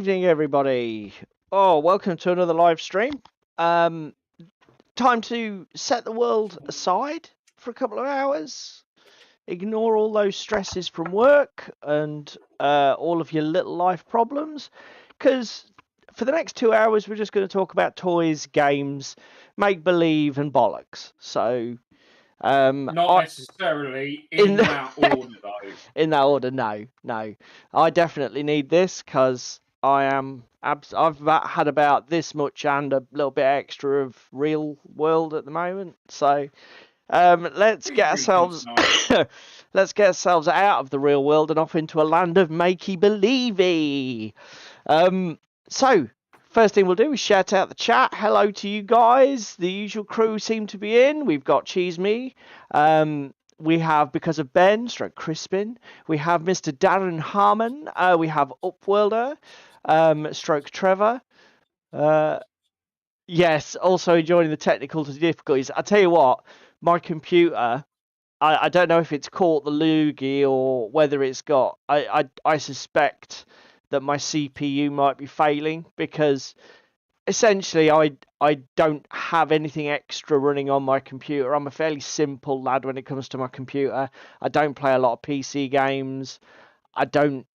evening, everybody. Oh, welcome to another live stream. Time to set the world aside for a couple of hours. Ignore all those stresses from work and all of your little life problems. Because for the next 2 hours, we're just going to talk about toys, games, make-believe, and bollocks. So... Not necessarily in that order, though. In that order, no. I definitely need this because I've had about this much and a little bit extra of real world at the moment. So let's get ourselves let's get ourselves out of the real world and off into a land of makey believey. So first thing we'll do is shout out the chat. Hello to you guys. The usual crew seem to be in. We've got Cheese Me. We have, because of Ben, stroke Crispin. We have Mr. Darren Harmon. We have Upworlder, stroke Trevor. Yes, also enjoying the technical difficulties. I tell you what, my computer, I don't know if it's caught the loogie or whether it's got... I suspect that my CPU might be failing because essentially I don't have anything extra running on my computer. I'm a fairly simple lad when it comes to my computer. I don't play a lot of PC games. I don't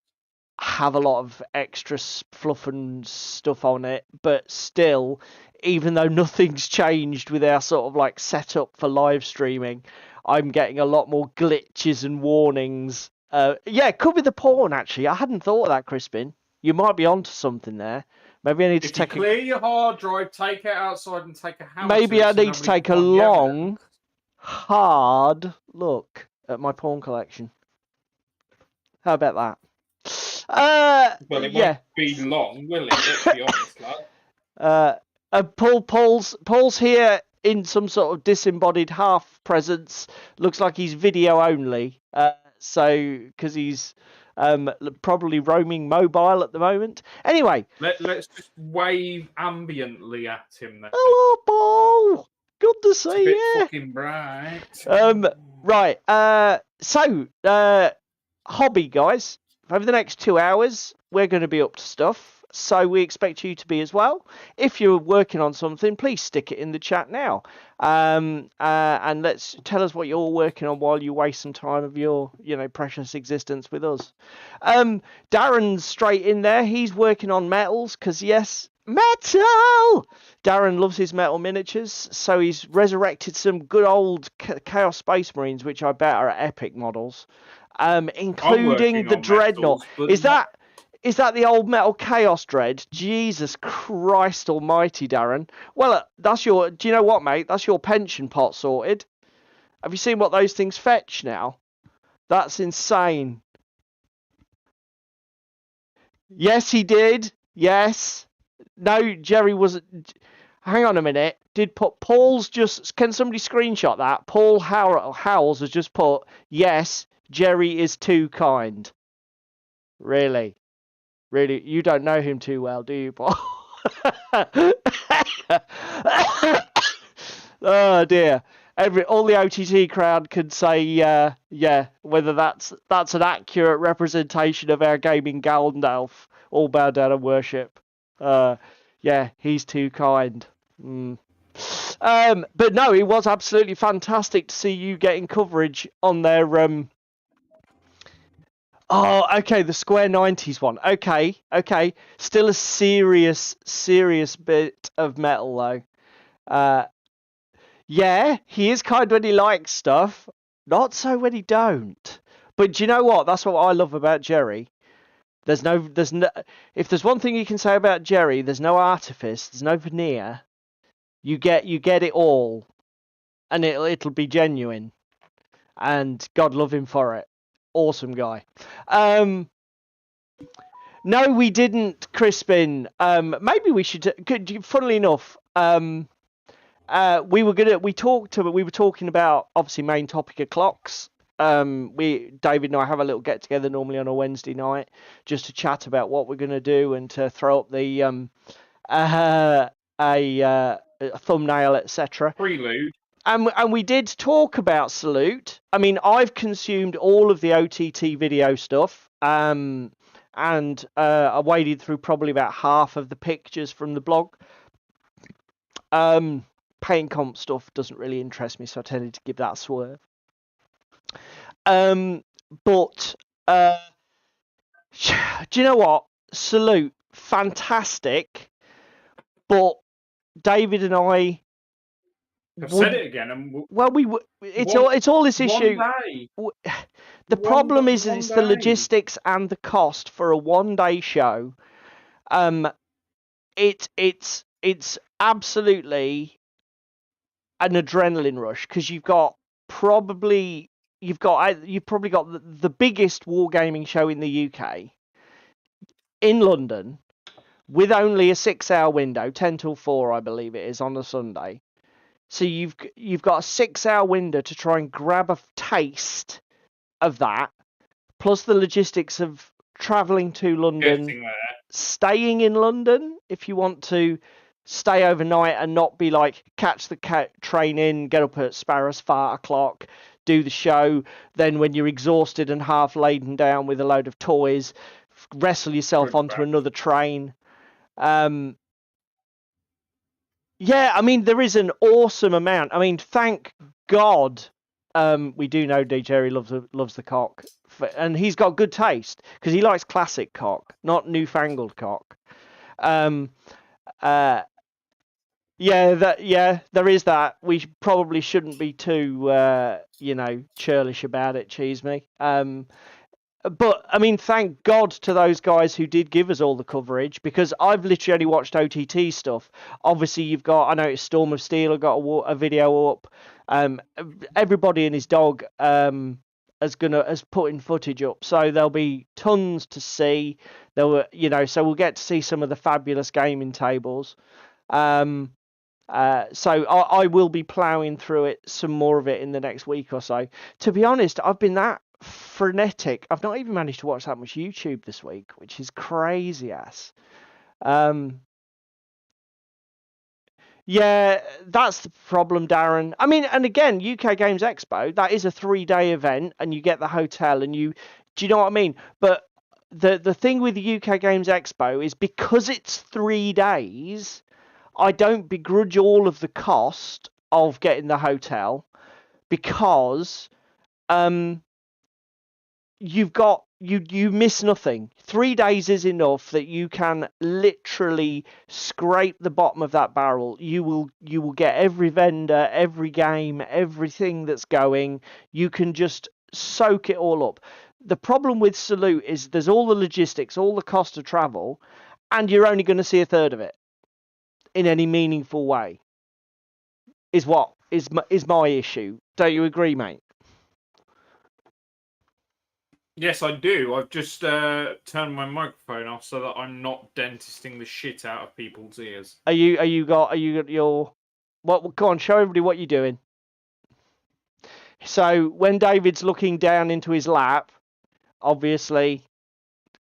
have a lot of extra fluff and stuff on it, but still, even though nothing's changed with our sort of like setup for live streaming, I'm getting a lot more glitches and warnings. Yeah, it could be the porn, actually. I hadn't thought of that, Crispin. You might be onto something there. Maybe I need to take clear your hard drive, take it outside and take a house. Maybe I need to take a long, hard look at my porn collection. How about that? Well, it won't be long, will it? Let's be honest, lad. Paul's here in some sort of disembodied half presence. Looks like he's video only. So because he's probably roaming mobile at the moment. Anyway, let's just wave ambiently at him then. Hello, Paul. Good to see you. It's a bit fucking bright. Right. So hobby, guys. Over the next 2 hours, we're going to be up to stuff. So we expect you to be as well. If you're working on something, please stick it in the chat now. And let's tell us what you're working on while you waste some time of your, precious existence with us. Darren's straight in there. He's working on metals because, yes, metal! Darren loves his metal miniatures. So he's resurrected some good old Chaos Space Marines, which I bet are epic models, including the Dreadnought. Metals, Is that the old metal Chaos Dread? Jesus Christ almighty, Darren. Well, do you know what, mate? That's your pension pot sorted. Have you seen what those things fetch now? That's insane. Yes, he did. Yes. No, Jerry wasn't. Hang on a minute. Paul's just... Can somebody screenshot that? Paul Howells has just put, yes, Jerry is too kind. Really? Really, you don't know him too well, do you, Paul? Oh dear! All the OTT crowd could say, yeah, whether that's an accurate representation of our gaming Gandalf, all bow down and worship. Yeah, he's too kind. But no, it was absolutely fantastic to see you getting coverage on their Oh, okay, the Square 90s one. Okay. Still a serious bit of metal, though. Yeah, he is kind when he likes stuff. Not so when he don't. But do you know what? That's what I love about Jerry. There's no... If there's one thing you can say about Jerry, there's no artifice, there's no veneer. You get it all. And it'll be genuine. And God love him for it. Awesome guy. No, we didn't, Crispin. Maybe we should. Funnily enough, we were talking about obviously main topic of clocks. David and I have a little get together normally on a Wednesday night just to chat about what we're gonna do and to throw up the a thumbnail, etc. Prelude. And we did talk about Salute. I mean, I've consumed all of the OTT video stuff. And and I waded through probably about half of the pictures from the blog. Paint comp stuff doesn't really interest me, so I tended to give that a swerve. But do you know what? Salute, fantastic. But David and I. I've said it again. And it's all this issue. The problem is it's the logistics and the cost for a 1-day show. It's absolutely an adrenaline rush because you've probably got the biggest wargaming show in the UK in London with only a 6-hour window, 10 till 4, I believe it is, on a Sunday. So you've got a 6-hour window to try and grab a taste of that, plus the logistics of travelling to London, staying in London if you want to stay overnight and not be like catch the train in, get up at Sparrows 5 o'clock, do the show, then when you're exhausted and half laden down with a load of toys, wrestle yourself onto another train. Yeah, I mean, there is an awesome amount. I mean, thank God we do know D. Jerry loves the cock. And he's got good taste because he likes classic cock, not newfangled cock. Yeah, there is that. We probably shouldn't be too, churlish about it, cheese me. But, I mean, thank God to those guys who did give us all the coverage, because I've literally only watched OTT stuff. Obviously, you've got, I noticed Storm of Steel have got a video up. Everybody and his dog has put in footage up, so there'll be tons to see. So we'll get to see some of the fabulous gaming tables. So I will be ploughing through it, some more of it in the next week or so. To be honest, I've been that frenetic. I've not even managed to watch that much YouTube this week, which is crazy ass. Yeah, that's the problem, Darren. I mean, and again, UK Games Expo, that is a 3-day event, and you get the hotel, and do you know what I mean? But the thing with the UK Games Expo is because it's 3 days, I don't begrudge all of the cost of getting the hotel, because you miss nothing. 3 days is enough that you can literally scrape the bottom of that barrel. You will get every vendor, every game, everything that's going. You can just soak it all up. The problem with Salute is there's all the logistics, all the cost of travel, and you're only going to see a third of it in any meaningful way. Is my issue. Don't you agree, mate? Yes, I do. I've just turned my microphone off so that I'm not dentisting the shit out of people's ears. Are you got your what? Go on, show everybody what you're doing. So when David's looking down into his lap, obviously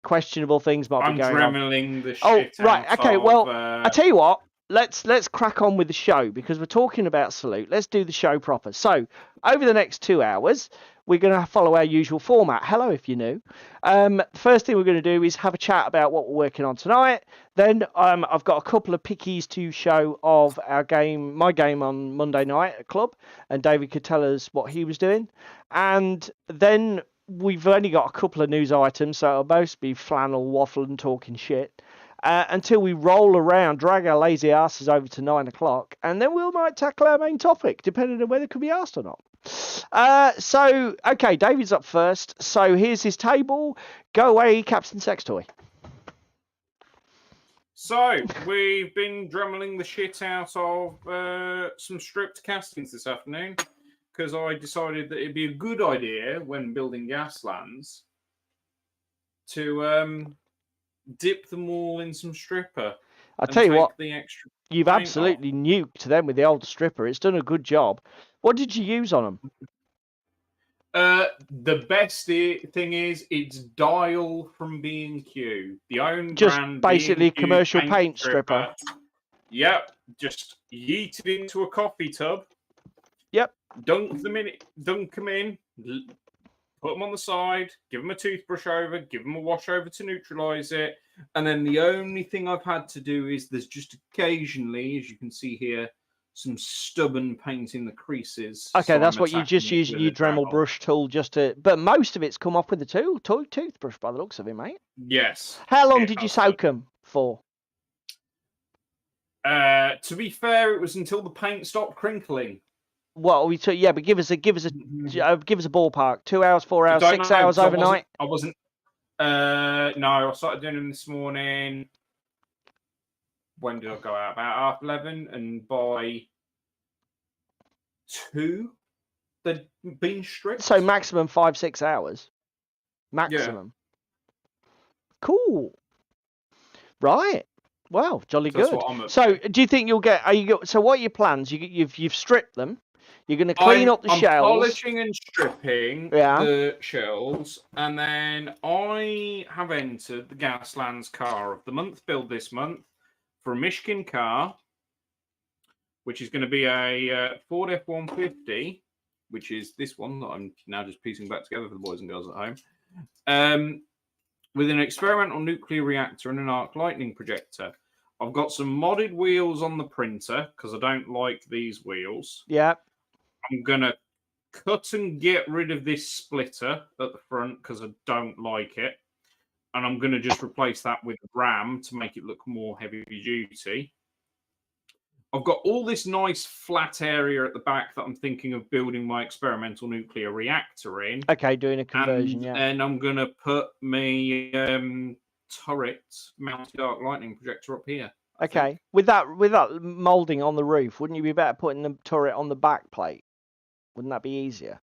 questionable things might be going on. I'm dremeling the shit out. Right. Okay. Well, I tell you what. Let's crack on with the show, because we're talking about Salute. Let's do the show proper. So over the next 2 hours, we're going to follow our usual format. Hello, if you're new. First thing we're going to do is have a chat about what we're working on tonight. Then I've got a couple of pickies to show of my game on Monday night at club, and David could tell us what he was doing. And then we've only got a couple of news items, so it'll both be flannel, waffle, and talking shit. Until we roll around, drag our lazy asses over to 9 o'clock, and then we might tackle our main topic, depending on whether it could be asked or not. Okay, David's up first. So here's his table. Go away, Captain Sextoy. So we've been dremeling the shit out of some stripped castings this afternoon, because I decided that it'd be a good idea when building Gaslands to dip them all in some stripper. I'll tell you what, you've absolutely nuked them with the old stripper. It's done a good job. What did you use on them? The best thing is it's Dial from B&Q. The own just brand. Just basically B&Q commercial paint stripper. Yep. Just yeet it into a coffee tub. Yep. Dunk them in. put them on the side, give them a toothbrush over, give them a wash over to neutralise it. And then the only thing I've had to do is there's just occasionally, as you can see here, some stubborn paint in the creases. Okay, so that's I'm what you just attacking it using with your a Dremel Dremel. brush tool just to. But most of it's come off with the toothbrush by the looks of it, mate. Yes. How long it did you has soak them for? To be fair, it was until the paint stopped crinkling. Well, yeah, but give us a ballpark. 2 hours, 4 I hours, don't 6 know, hours 'cause overnight. I wasn't. No, I started doing them this morning. When did I go out? About 11:30, and by 2, they'd been stripped. So maximum 5-6 hours. Maximum. Yeah. Cool. Right. Well, jolly So that's good. what I'm So, do you think you'll get? So, what are your plans? You've stripped them. You're going to clean up the I'm shells. polishing and stripping the shells, and then I have entered the Gaslands Car of the Month build this month for a Mishkin car, which is going to be a Ford F-150, which is this one that I'm now just piecing back together for the boys and girls at home, with an experimental nuclear reactor and an arc lightning projector. I've got some modded wheels on the printer because I don't like these wheels. Yeah. I'm going to cut and get rid of this splitter at the front because I don't like it. And I'm going to just replace that with RAM to make it look more heavy duty. I've got all this nice flat area at the back that I'm thinking of building my experimental nuclear reactor in. Okay, doing a conversion, And I'm going to put my turret mounted arc lightning projector up here. Okay. With that moulding on the roof, wouldn't you be better putting the turret on the back plate? Wouldn't that be easier?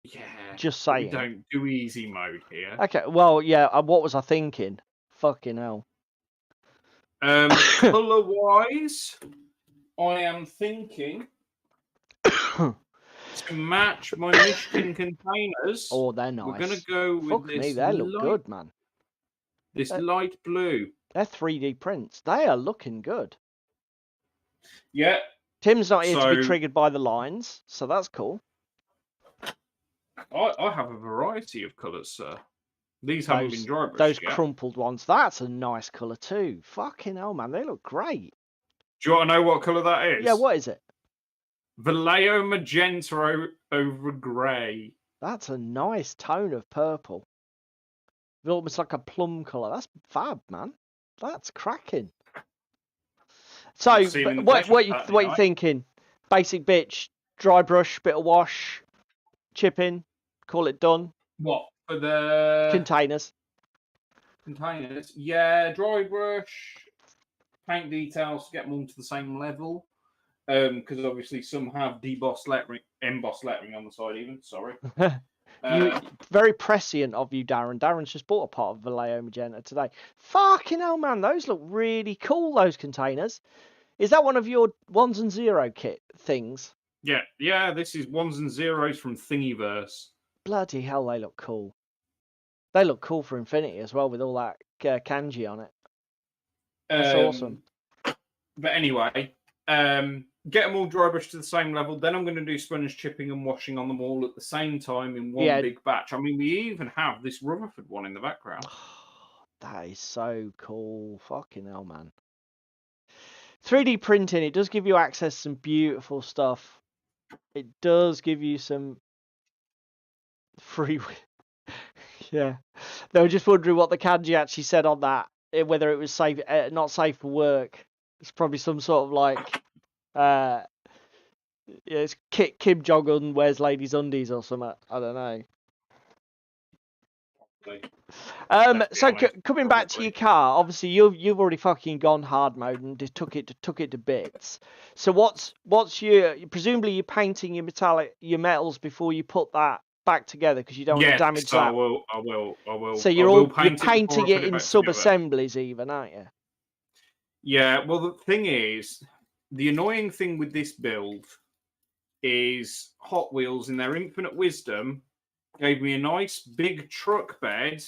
Yeah. Just saying. We don't do easy mode here. Okay. Well, yeah. What was I thinking? Fucking hell. Color-wise, I am thinking to match my Mishkin containers. Oh, they're nice. We're going to go with Fuck this. Me, they look good, man. This light blue. They're 3D prints. They are looking good. Yeah. Tim's not here to be triggered by the lines, so that's cool. I have a variety of colours, sir. These haven't been dry brushed Those yet. crumpled ones. That's a nice colour too. Fucking hell, man. They look great. Do you want to know what colour that is? Yeah, what is it? Vallejo magenta over grey. That's a nice tone of purple. Almost like a plum colour. That's fab, man. That's cracking. So, what you thinking? Basic bitch, dry brush, bit of wash, chipping, call it done. What for the containers? Containers, yeah, dry brush, paint details to get them all to the same level. Because obviously some have embossed lettering on the side. Even sorry. Very prescient of you, Darren. Darren's just bought a pot of Vallejo magenta today. Fucking hell, man, those look really cool. Those containers. Is that one of your 1s and 0 kit things? Yeah. This is 1s and 0s from Thingiverse. Bloody hell, they look cool. They look cool for Infinity as well, with all that kanji on it. That's awesome. But anyway, get them all dry brushed to the same level. Then I'm going to do sponge chipping and washing on them all at the same time in one big batch. I mean, we even have this Rutherford one in the background. That is so cool. Fucking hell, man. 3D printing, it does give you access to some beautiful stuff. It does give you some free... Yeah. They were just wondering what the kanji actually said on that. Whether it was safe, not safe for work. It's probably some sort of like... it's Kim Jong-un wears ladies' undies or something. I don't know. So coming back to your car, obviously you've already fucking gone hard mode and just took it to bits. So what's your presumably you're painting your metals before you put that back together because you don't want to damage that. I will. So you're painting it in sub-assemblies even, aren't you? Yeah. Well, the thing is, the annoying thing with this build is Hot Wheels in their infinite wisdom gave me a nice big truck bed,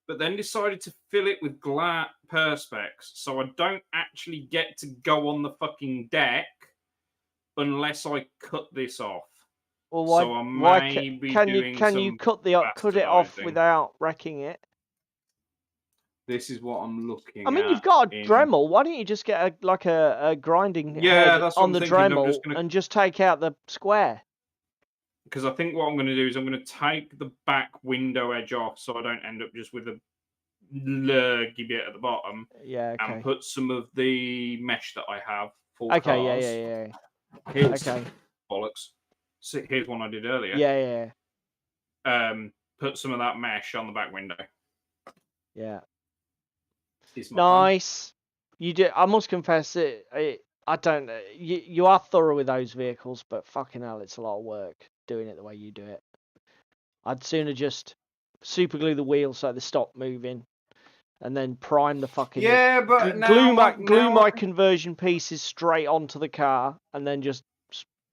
but then decided to fill it with perspex, so I don't actually get to go on the fucking deck unless I cut this off. Well, So I may be doing can you cut it off without wrecking it? This is what I'm looking at. I mean, you've got a Dremel. Why don't you just get a grinding head on the Dremel and just take out the square? Because I think what I'm going to do is I'm going to take the back window edge off so I don't end up just with a lurgy bit at the bottom. Yeah, okay. And put some of the mesh that I have for cars. Yeah. Here's bollocks. So here's one I did earlier. Yeah. Put some of that mesh on the back window. Yeah. Nice. You do. I must confess I don't. You are thorough with those vehicles, but fucking hell, it's a lot of work doing it the way you do it. I'd sooner just super glue the wheels so they stop moving, and then prime the fucking glue my conversion pieces straight onto the car, and then just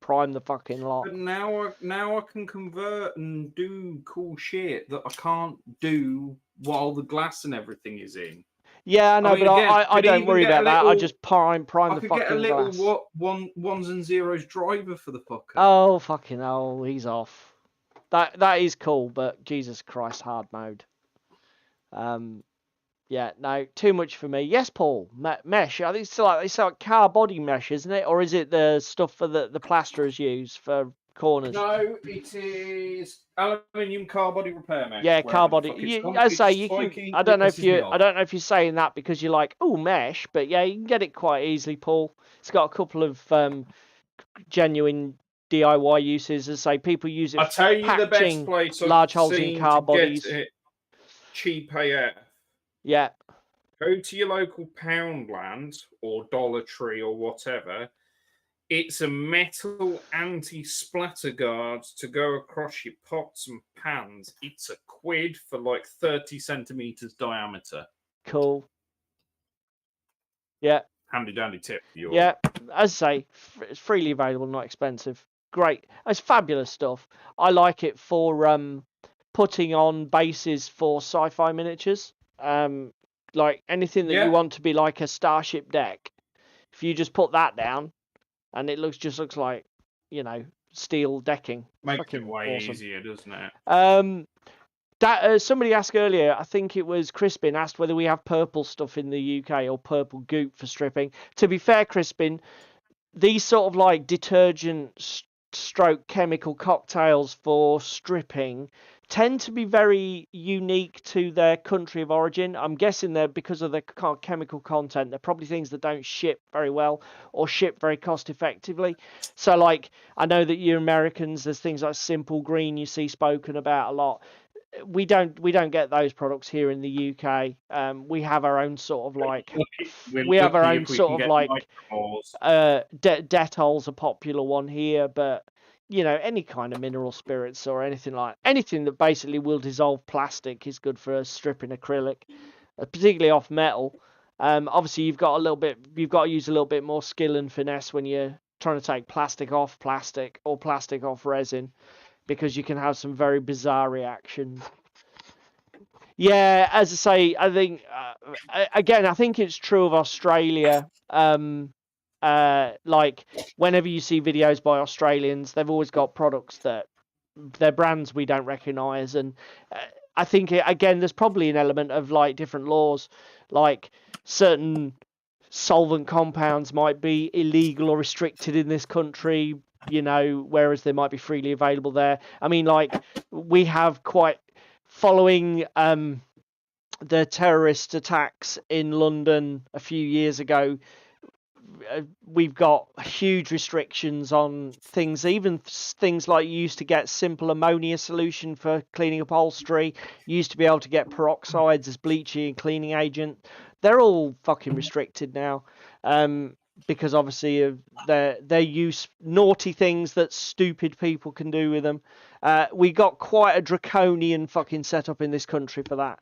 prime the fucking lot. But now I can convert and do cool shit that I can't do while the glass and everything is in. Yeah, I know, but again, I don't worry about that. I just prime the fucking glass. I could get a little ones and zeros driver for the fucker. Oh, fucking hell, he's off. That is cool, but Jesus Christ, hard mode. Yeah, no, too much for me. Yes, Paul, mesh. I think it's like car body mesh, isn't it? Or is it the stuff for the plasterers use for corners? No, it is aluminium car body repair mesh. Yeah, car body. I say you can. I don't know if you're saying that because you're like, oh, mesh, but yeah, you can get it quite easily, Paul. It's got a couple of genuine DIY uses. As I say, people use it for patching the best place large holes in car bodies. Cheap AF. Yeah. Go to your local Poundland or Dollar Tree or whatever. It's a metal anti-splatter guard to go across your pots and pans. It's £1 for like 30 centimeters diameter. Cool. Yeah. Handy dandy tip. Yeah. As I say, it's freely available, not expensive. Great. It's fabulous stuff. I like it for putting on bases for sci-fi miniatures. Like anything that you want to be like a starship deck. If you just put that down, and it looks like, steel decking. Makes it way easier, doesn't it? Somebody asked earlier, I think it was Crispin, asked whether we have purple stuff in the UK or purple goop for stripping. To be fair, Crispin, these sort of like detergent stroke chemical cocktails for stripping tend to be very unique to their country of origin. I'm guessing they're because of the chemical content. They're probably things that don't ship very well or ship very cost effectively. So like, I know that you Americans, there's things like Simple Green you see spoken about a lot. We don't get those products here in the UK. We have our own sort of like Dettol's a popular one here, but any kind of mineral spirits or anything that basically will dissolve plastic is good for stripping acrylic, particularly off metal. Obviously you've got to use a little bit more skill and finesse when you're trying to take plastic off plastic or plastic off resin, because you can have some very bizarre reactions. Yeah, as I say, I think again, I think it's true of Australia. Like whenever you see videos by Australians, they've always got products that they're brands we don't recognise, and I think again, there's probably an element of like different laws, like certain solvent compounds might be illegal or restricted in this country, whereas they might be freely available there. I mean, like we have quite following the terrorist attacks in London a few years ago. We've got huge restrictions on things, even things like you used to get simple ammonia solution for cleaning upholstery. You used to be able to get peroxides as bleaching and cleaning agent. They're all fucking restricted now, because obviously of their use, naughty things that stupid people can do with them. We got quite a draconian fucking setup in this country for that.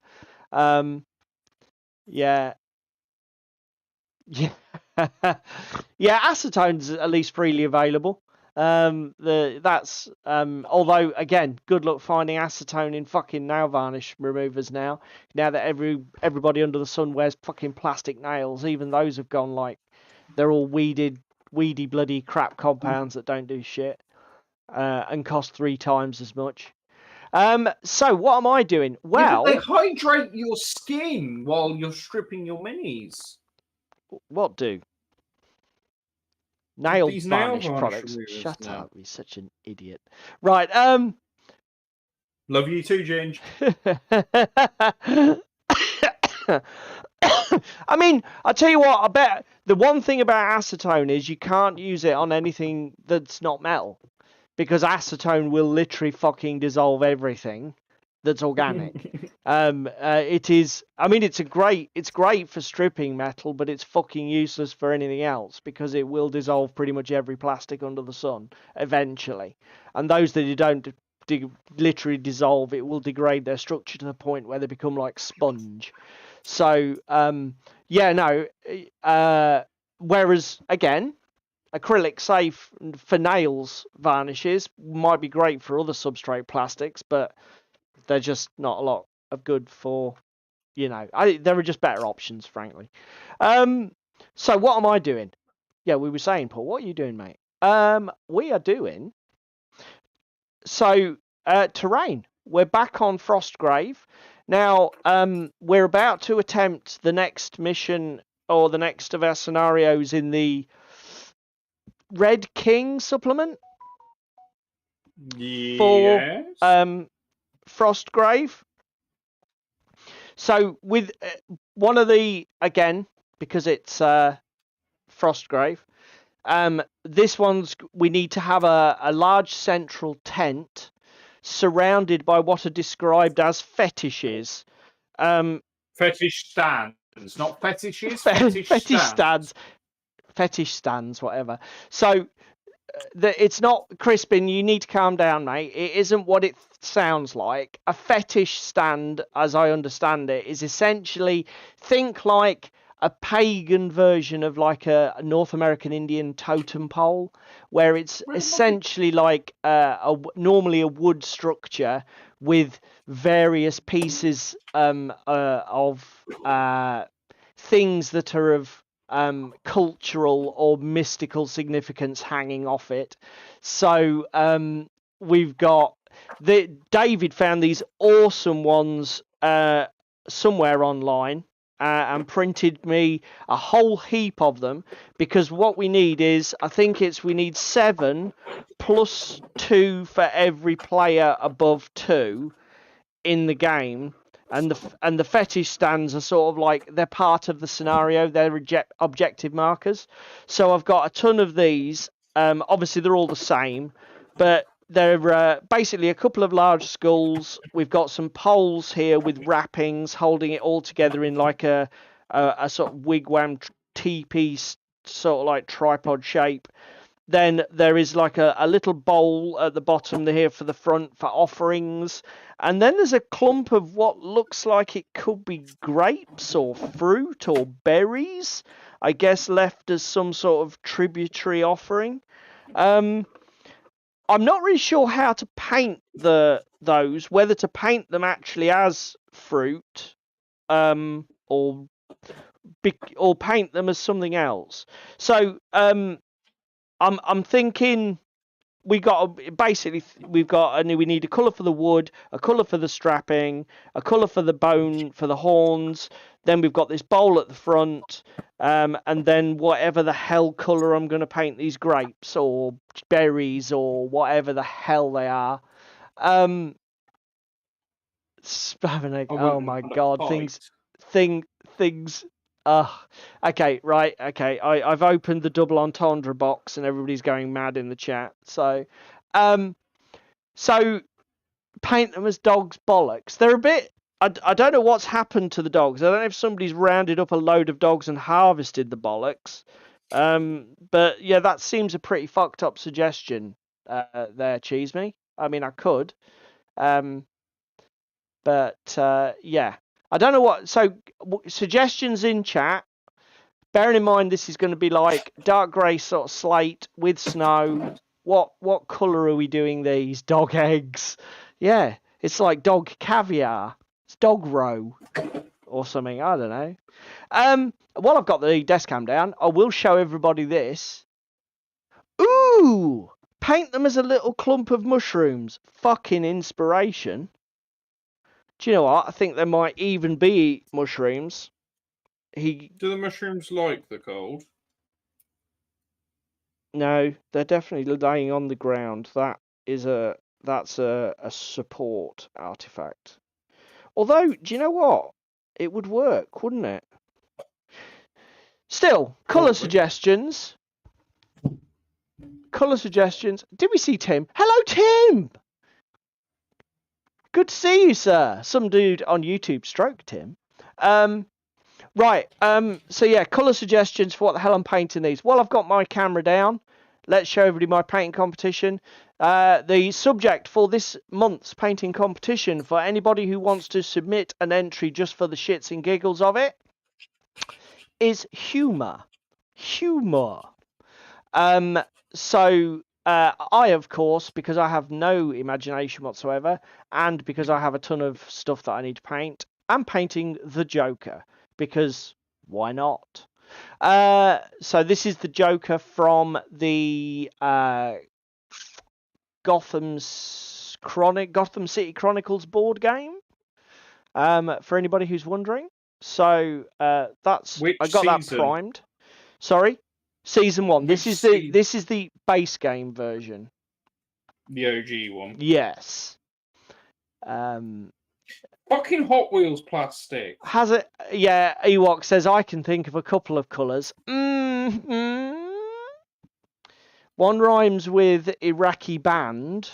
Yeah. Yeah, acetone's at least freely available. That's although again, good luck finding acetone in fucking nail varnish removers now that everybody under the sun wears fucking plastic nails. Even those have gone like they're all weedy bloody crap compounds that don't do shit. and cost 3 times as much. So what am I doing? Well, yeah, but they hydrate your skin while you're stripping your minis. What do? Nail These varnish nail varnish products. removers, Shut yeah. up, you're such an idiot. Right, Love you too, Ginge. I mean, I tell you what, I bet the one thing about acetone is you can't use it on anything that's not metal. Because acetone will literally fucking dissolve everything that's organic. It is. I mean, it's great for stripping metal, but it's fucking useless for anything else because it will dissolve pretty much every plastic under the sun eventually. And those that you don't literally dissolve, it will degrade their structure to the point where they become like sponge. So, yeah, no. Whereas again, acrylic safe for nails varnishes might be great for other substrate plastics, but they're just not a lot of good for, there are just better options, frankly. So what am I doing? Yeah, we were saying, Paul, what are you doing, mate? We are doing terrain. We're back on Frostgrave. Now, we're about to attempt the next mission or the next of our scenarios in the Red King supplement Yes. for Frostgrave. So with one of the, again, because it's Frostgrave, this one's, we need to have a large central tent surrounded by what are described as fetishes. Fetish stands, not fetishes. Fetish stands. Fetish stands, whatever. So it's not, Crispin, you need to calm down, mate. It isn't what it sounds like. A fetish stand, as I understand it, is essentially, think like a pagan version of like a North American Indian totem pole, where it's essentially like normally a wood structure with various pieces of things that are of cultural or mystical significance hanging off it. So we've got David found these awesome ones somewhere online and printed me a whole heap of them, because what we need is, I think we need 7 plus 2 for every player above 2 in the game. And the fetish stands are sort of like, they're part of the scenario. They're objective markers. So I've got a ton of these. Obviously, they're all the same, but they're basically a couple of large skulls. We've got some poles here with wrappings holding it all together in like a sort of wigwam teepee sort of like tripod shape. Then there is like a little bowl at the bottom here for the front for offerings. And then there's a clump of what looks like it could be grapes or fruit or berries, I guess, left as some sort of tributary offering. I'm not really sure how to paint those, whether to paint them actually as fruit, or paint them as something else. So I'm thinking we need a colour for the wood, a colour for the strapping, a colour for the bone for the horns. Then we've got this bowl at the front, and then whatever the hell colour I'm going to paint these grapes or berries or whatever the hell they are. Oh my god, things. Okay, right, okay. I've opened the double entendre box and everybody's going mad in the chat. So paint them as dogs' bollocks. They're a bit. I don't know what's happened to the dogs. I don't know if somebody's rounded up a load of dogs and harvested the bollocks. But yeah, that seems a pretty fucked up suggestion there, Cheese Me. I mean, I could. But yeah. I don't know what. So suggestions in chat. Bearing in mind this is going to be like dark grey sort of slate with snow. What colour are we doing these? Dog eggs. Yeah, it's like dog caviar. It's dog roe or something. I don't know. While I've got the desk cam down, I will show everybody this. Ooh! paint them as a little clump of mushrooms. Fucking inspiration. Do you know what? I think there might even be mushrooms. Do the mushrooms like the cold? No, they're definitely laying on the ground. That's a support artifact. Although, do you know what? It would work, wouldn't it? Still, colour suggestions. Colour suggestions. Did we see Tim? Hello, Tim! Good to see you, sir. Some dude on YouTube stroked Tim. Right. So yeah, colour suggestions for what the hell I'm painting these. Well, I've got my camera down. Let's show everybody my painting competition. The subject for this month's painting competition, for anybody who wants to submit an entry just for the shits and giggles of it, is humour. Humour. So I, of course, because I have no imagination whatsoever, and because I have a ton of stuff that I need to paint, I'm painting the Joker, because why not? So this is the Joker from the Gotham City Chronicles board game. For anybody who's wondering. So that's I got that primed. Sorry, season 1. This is the base game version. The OG one. Yes. Fucking Hot Wheels plastic. Has it? Yeah. Ewok says I can think of a couple of colours. Mm-hmm. One rhymes with Iraqi band.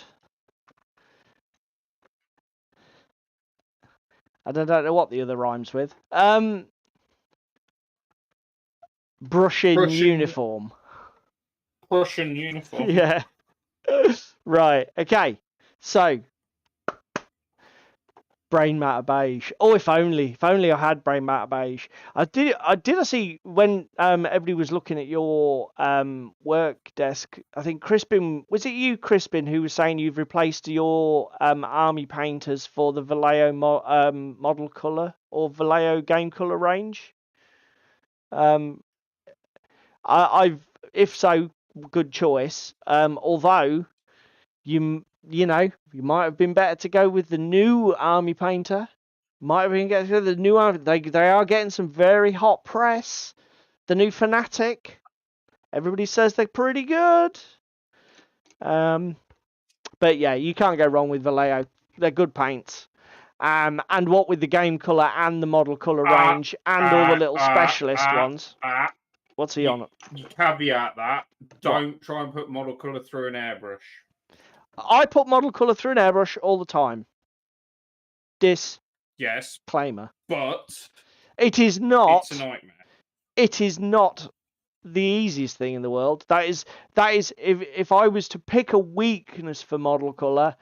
I don't know what the other rhymes with. Prussian uniform. Prussian uniform. Yeah. Right. Okay. So, brain matter beige. Oh, if only I had brain matter beige. I see when everybody was looking at your work desk. I think Crispin, was it you, Crispin, who was saying you've replaced your army painters for the Vallejo model color or Vallejo game color range? I've, if so, good choice. Although you might have been better to go with the new army painter. Might have been getting the new army. They are getting some very hot press. The new Fanatic. Everybody says they're pretty good. But yeah, you can't go wrong with Vallejo. They're good paints. And what with the game colour and the model colour range and all the little specialist ones. What's he on? You caveat that. Don't try and put model colour through an airbrush. I put model colour through an airbrush all the time. Disclaimer. But it is not. It's a nightmare. It is not the easiest thing in the world. That is if I was to pick a weakness for model colour,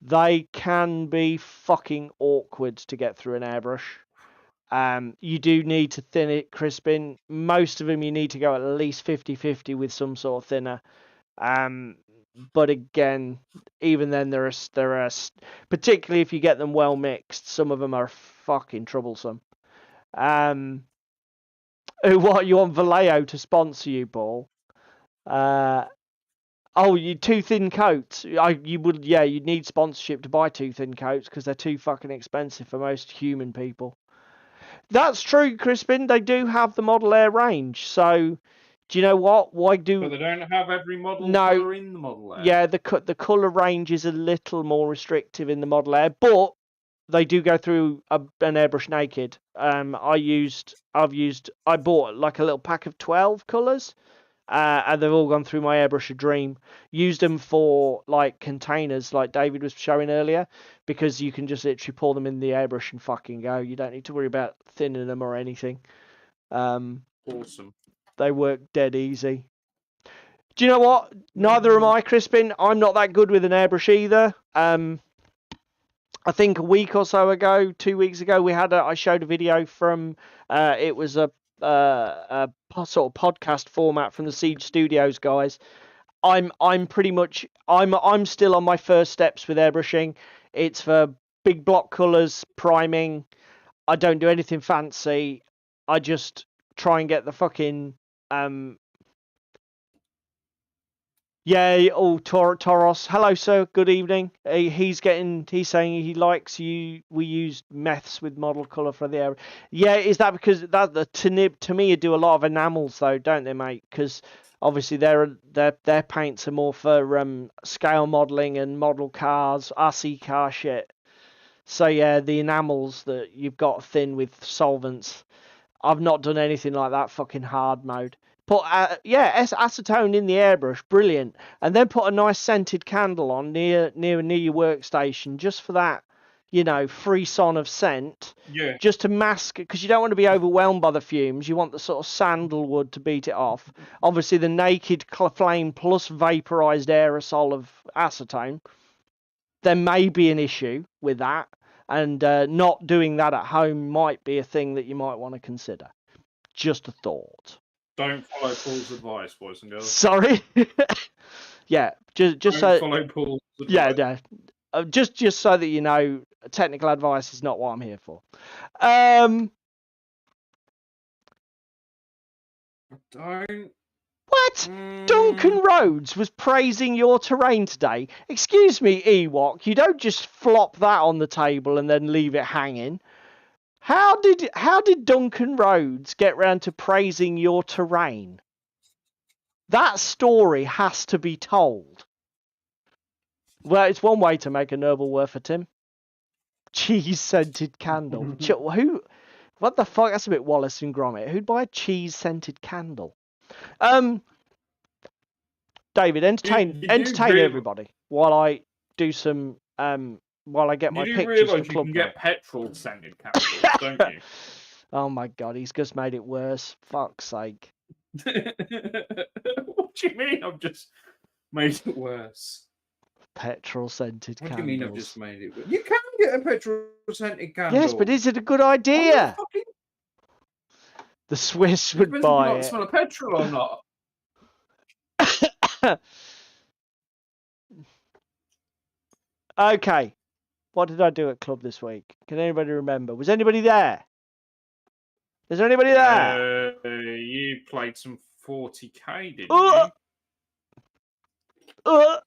they can be fucking awkward to get through an airbrush. You do need to thin it, Crispin. Most of them you need to go at least 50-50 with some sort of thinner. But again, even then there are particularly if you get them well mixed, some of them are fucking troublesome. What, you want Vallejo to sponsor you, Paul? You 2 thin coats. You'd need sponsorship to buy 2 thin coats because they're too fucking expensive for most human people. That's true, Crispin. They do have the Model Air range, so do you know what? But they don't have every model colour in the Model Air. Yeah, the colour range is a little more restrictive in the Model Air, but they do go through an airbrush naked. I bought like a little pack of 12 colours, and they've all gone through my airbrush of dream. Used them for like containers, like David was showing earlier, because you can just literally pour them in the airbrush and fucking go. You don't need to worry about thinning them or anything. Awesome. They work dead easy. Do you know what? Neither am I, Crispin. I'm not that good with an airbrush either. I think a week or so ago, 2 weeks ago, I showed a video from it was a sort of podcast format from the Siege Studios guys. I'm pretty much I'm still on my first steps with airbrushing. It's for big block colours, priming. I don't do anything fancy. I just try and get the fucking Yeah, Toros. Hello, sir. Good evening. He's saying he likes you. We used meths with model color for the area. Yeah, is that because to me do a lot of enamels though, don't they, mate? Because obviously their paints are more for scale modeling and model cars, RC car shit. So yeah, the enamels that you've got thin with solvents. I've not done anything like that fucking hard mode. Put acetone in the airbrush, brilliant, and then put a nice scented candle on near your workstation just for that, frisson of scent. Yeah. Just to mask it, because you don't want to be overwhelmed by the fumes. You want the sort of sandalwood to beat it off. Obviously, the naked flame plus vaporized aerosol of acetone. There may be an issue with that, and not doing that at home might be a thing that you might want to consider. Just a thought. Don't follow Paul's advice, boys and girls. Sorry. Yeah, just Don't so. follow Paul's advice. Yeah. Just so that you know, technical advice is not what I'm here for. Don't. What? Duncan Rhodes was praising your terrain today. Excuse me, Ewok. You don't just flop that on the table and then leave it hanging. How did Duncan Rhodes get round to praising your terrain? That story has to be told. Well, it's one way to make a noble worth of Tim. Cheese-scented candle. Who? What the fuck? That's a bit Wallace and Gromit. Who'd buy a cheese-scented candle? David, entertain everybody while I do some. While I get my pictures for Club Night. You can get petrol-scented candles, don't you? Oh my god, he's just made it worse. Fuck's sake. What do you mean I've just made it worse? Petrol-scented candles. What do you mean I've just made it worse? You can get a petrol-scented candle. Yes, but is it a good idea? The Swiss would buy it. Smell of petrol or not? Okay. What did I do at club this week? Can anybody remember? Was anybody there? Is there anybody there? You played some 40k, didn't you? Are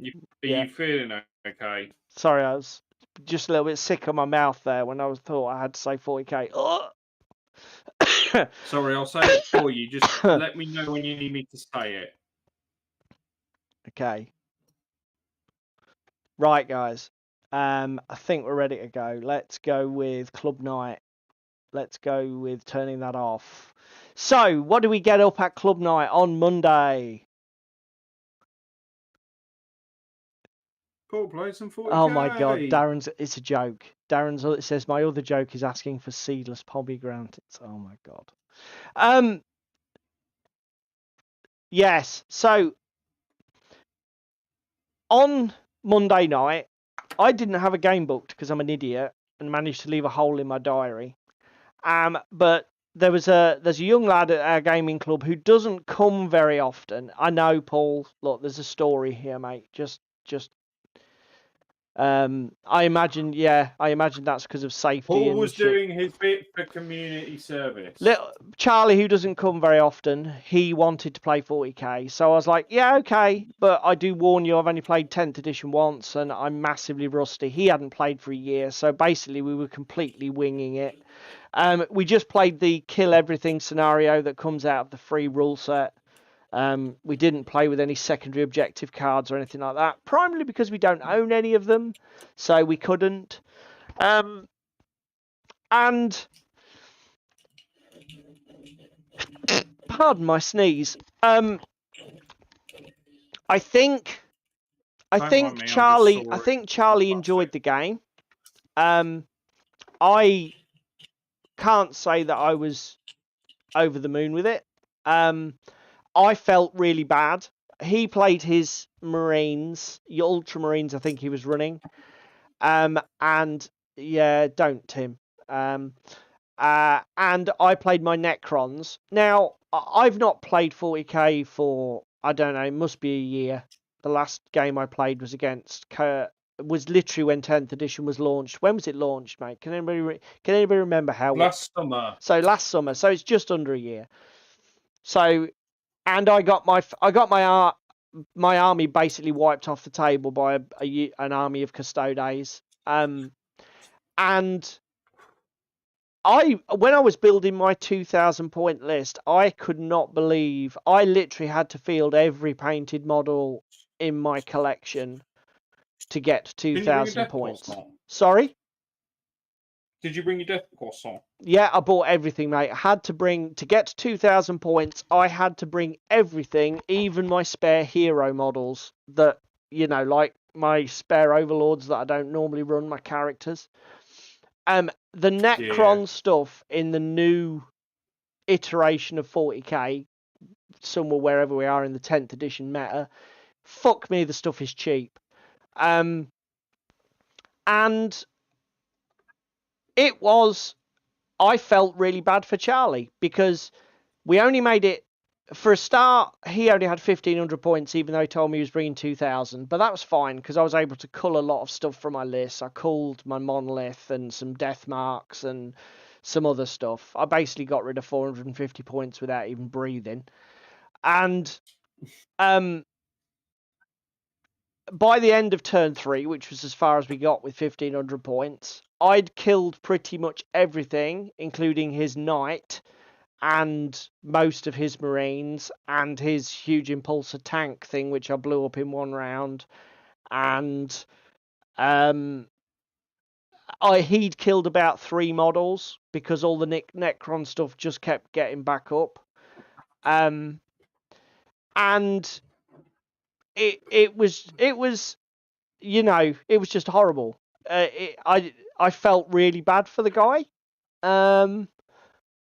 you feeling okay? Sorry, I was just a little bit sick on my mouth there when I thought I had to say 40k. Sorry, I'll say it for you. Just let me know when you need me to say it. Okay. Right, guys. I think we're ready to go. Let's go with Club Night. Let's go with turning that off. So, what do we get up at Club Night on Monday? Paul plays some 40k. Oh my god, it's a joke. It says my other joke is asking for seedless pomegranates. Oh my god. Yes, so on Monday night, I didn't have a game booked because I'm an idiot and managed to leave a hole in my diary. But there's a young lad at our gaming club who doesn't come very often. I know, Paul. Look, there's a story here, mate. I imagine that's because of safety. Paul was doing his bit for community service. Charlie, who doesn't come very often, he wanted to play 40k, so I was like, yeah, okay, but I do warn you, I've only played 10th edition once, and I'm massively rusty. He hadn't played for a year, so basically we were completely winging it. We just played the kill everything scenario that comes out of the free rule set. We didn't play with any secondary objective cards or anything like that, primarily because we don't own any of them, so we couldn't. And pardon my sneeze. I think Charlie enjoyed the game. I can't say that I was over the moon with it. I felt really bad. He played his Marines, your Ultramarines, I think he was running. And yeah, don't, Tim. And I played my Necrons. Now, I've not played 40k for, I don't know, it must be a year. The last game I played was against was literally when 10th edition was launched. When was it launched, mate? Can anybody remember how? Last summer. So last summer. So it's just under a year. So. And I got my my army basically wiped off the table by an army of Custodes. And when I was building my 2,000 point list, I could not believe I literally had to field every painted model in my collection to get 2,000 points. Sorry? Did you bring your death croissant? Yeah, I bought everything, mate. I had to bring, to get to 2,000 points, I had to bring everything, even my spare hero models that, you know, like my spare overlords that I don't normally run my characters. The Necron stuff in the new iteration of 40k, somewhere wherever we are in the 10th edition meta, fuck me, the stuff is cheap. And I felt really bad for Charlie because we only made it, for a start, he only had 1,500 points, even though he told me he was bringing 2,000. But that was fine because I was able to cull a lot of stuff from my list. I culled my monolith and some death marks and some other stuff. I basically got rid of 450 points without even breathing. And by the end of turn 3, which was as far as we got with 1,500 points, I'd killed pretty much everything, including his knight and most of his marines and his huge impulsor tank thing, which I blew up in one round. And he'd killed about 3 models because all the Necron stuff just kept getting back up. And it was, you know, it was just horrible. I felt really bad for the guy.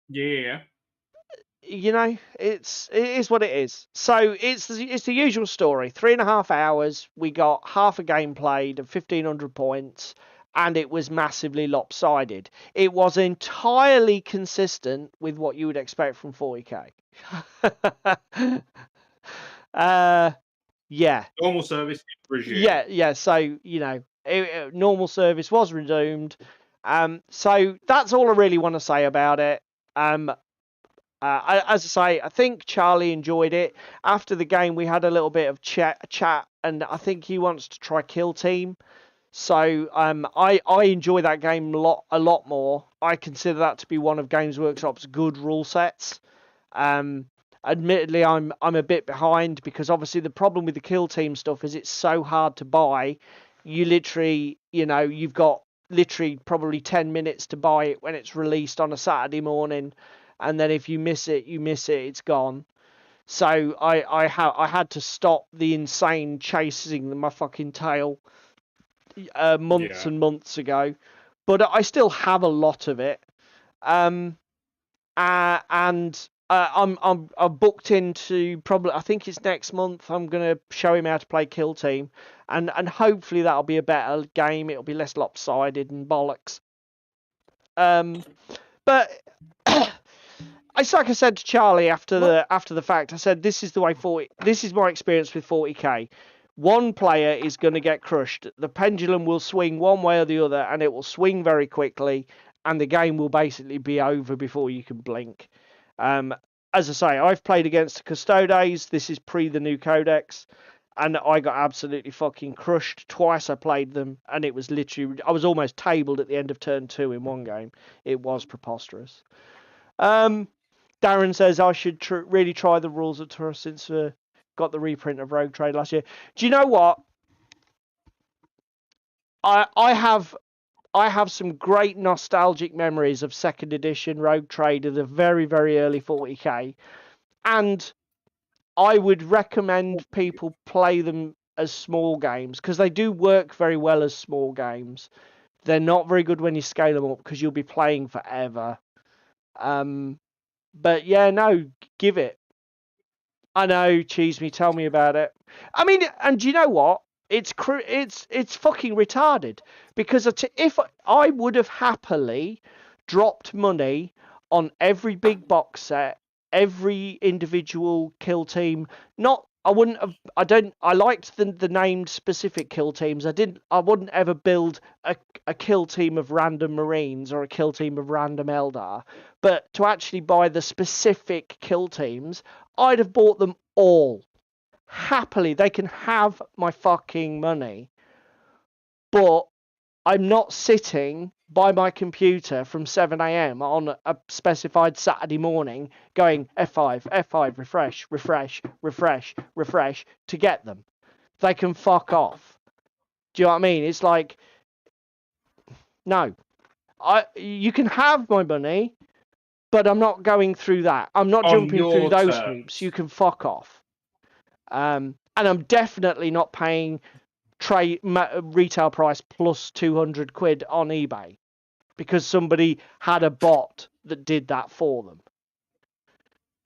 Yeah. You know, it is what it is. So it's the usual story. 3.5 hours. We got half a game played of 1,500 points, and it was massively lopsided. It was entirely consistent with what you would expect from 40k. Yeah. Normal service resumed. Yeah. So, you know, normal service was resumed. So that's all I really want to say about it. As I say, I think Charlie enjoyed it. After the game, we had a little bit of chat, and I think he wants to try Kill Team. So I enjoy that game a lot more. I consider that to be one of Games Workshop's good rule sets. Admittedly, I'm a bit behind because obviously the problem with the Kill Team stuff is it's so hard to buy. You literally, you know, you've got literally probably 10 minutes to buy it when it's released on a Saturday morning, and then if you miss it, it's gone. So I had to stop the insane chasing my fucking tail months and months ago, but I still have a lot of it. And I'm booked into probably, I think it's next month. I'm gonna show him how to play Kill Team, and hopefully that'll be a better game. It'll be less lopsided and bollocks. But it's like I said to Charlie after the fact. I said this is the way 40. This is my experience with 40k. One player is going to get crushed. The pendulum will swing one way or the other, and it will swing very quickly, and the game will basically be over before you can blink. As I say, I've played against the Custodes. This is pre the new codex, and I got absolutely fucking crushed. Twice I played them, and it was literally, I was almost tabled at the end of turn 2 in one game. It was preposterous. Darren says I should really try the rules of Tour since got the reprint of Rogue Trade last year. Do you know what? I have some great nostalgic memories of 2nd edition Rogue Trade of the very, very early 40k, and I would recommend people play them as small games because they do work very well as small games. They're not very good when you scale them up because you'll be playing forever. But yeah, no, give it. I know, Cheese Me, tell me about it. I mean, and do you know what? It's fucking retarded because if I would have happily dropped money on every big box set, every individual Kill Team. I liked the named specific Kill Teams. I wouldn't ever build a Kill Team of random Marines or a Kill Team of random Eldar. But to actually buy the specific Kill Teams, I'd have bought them all. happily, they can have my fucking money, but I'm not sitting by my computer from 7 a.m. on a specified Saturday morning going F5, F5, refresh, refresh, refresh, refresh to get them. They can fuck off. Do you know what I mean? It's like, no. You can have my money, but I'm not going through that. I'm not On jumping through your those terms. hoops. You can fuck off. And I'm definitely not paying retail price plus 200 quid on eBay because somebody had a bot that did that for them.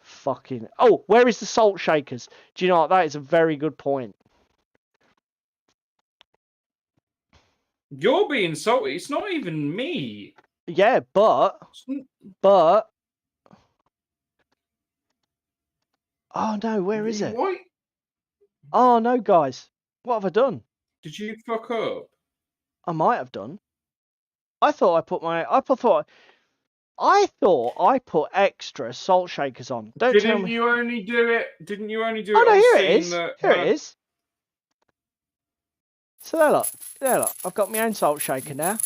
Fucking. Oh, where is the salt shakers? Do you know what? That is a very good point. You're being salty. It's not even me. Yeah, but. Oh no, where is it? What? Oh no, guys. What have I done? Did you fuck up? I might have done. I thought I put extra salt shakers on. Don't tell me. Didn't you only do it? Oh no, here it is. Here it is. So there look. I've got my own salt shaker now.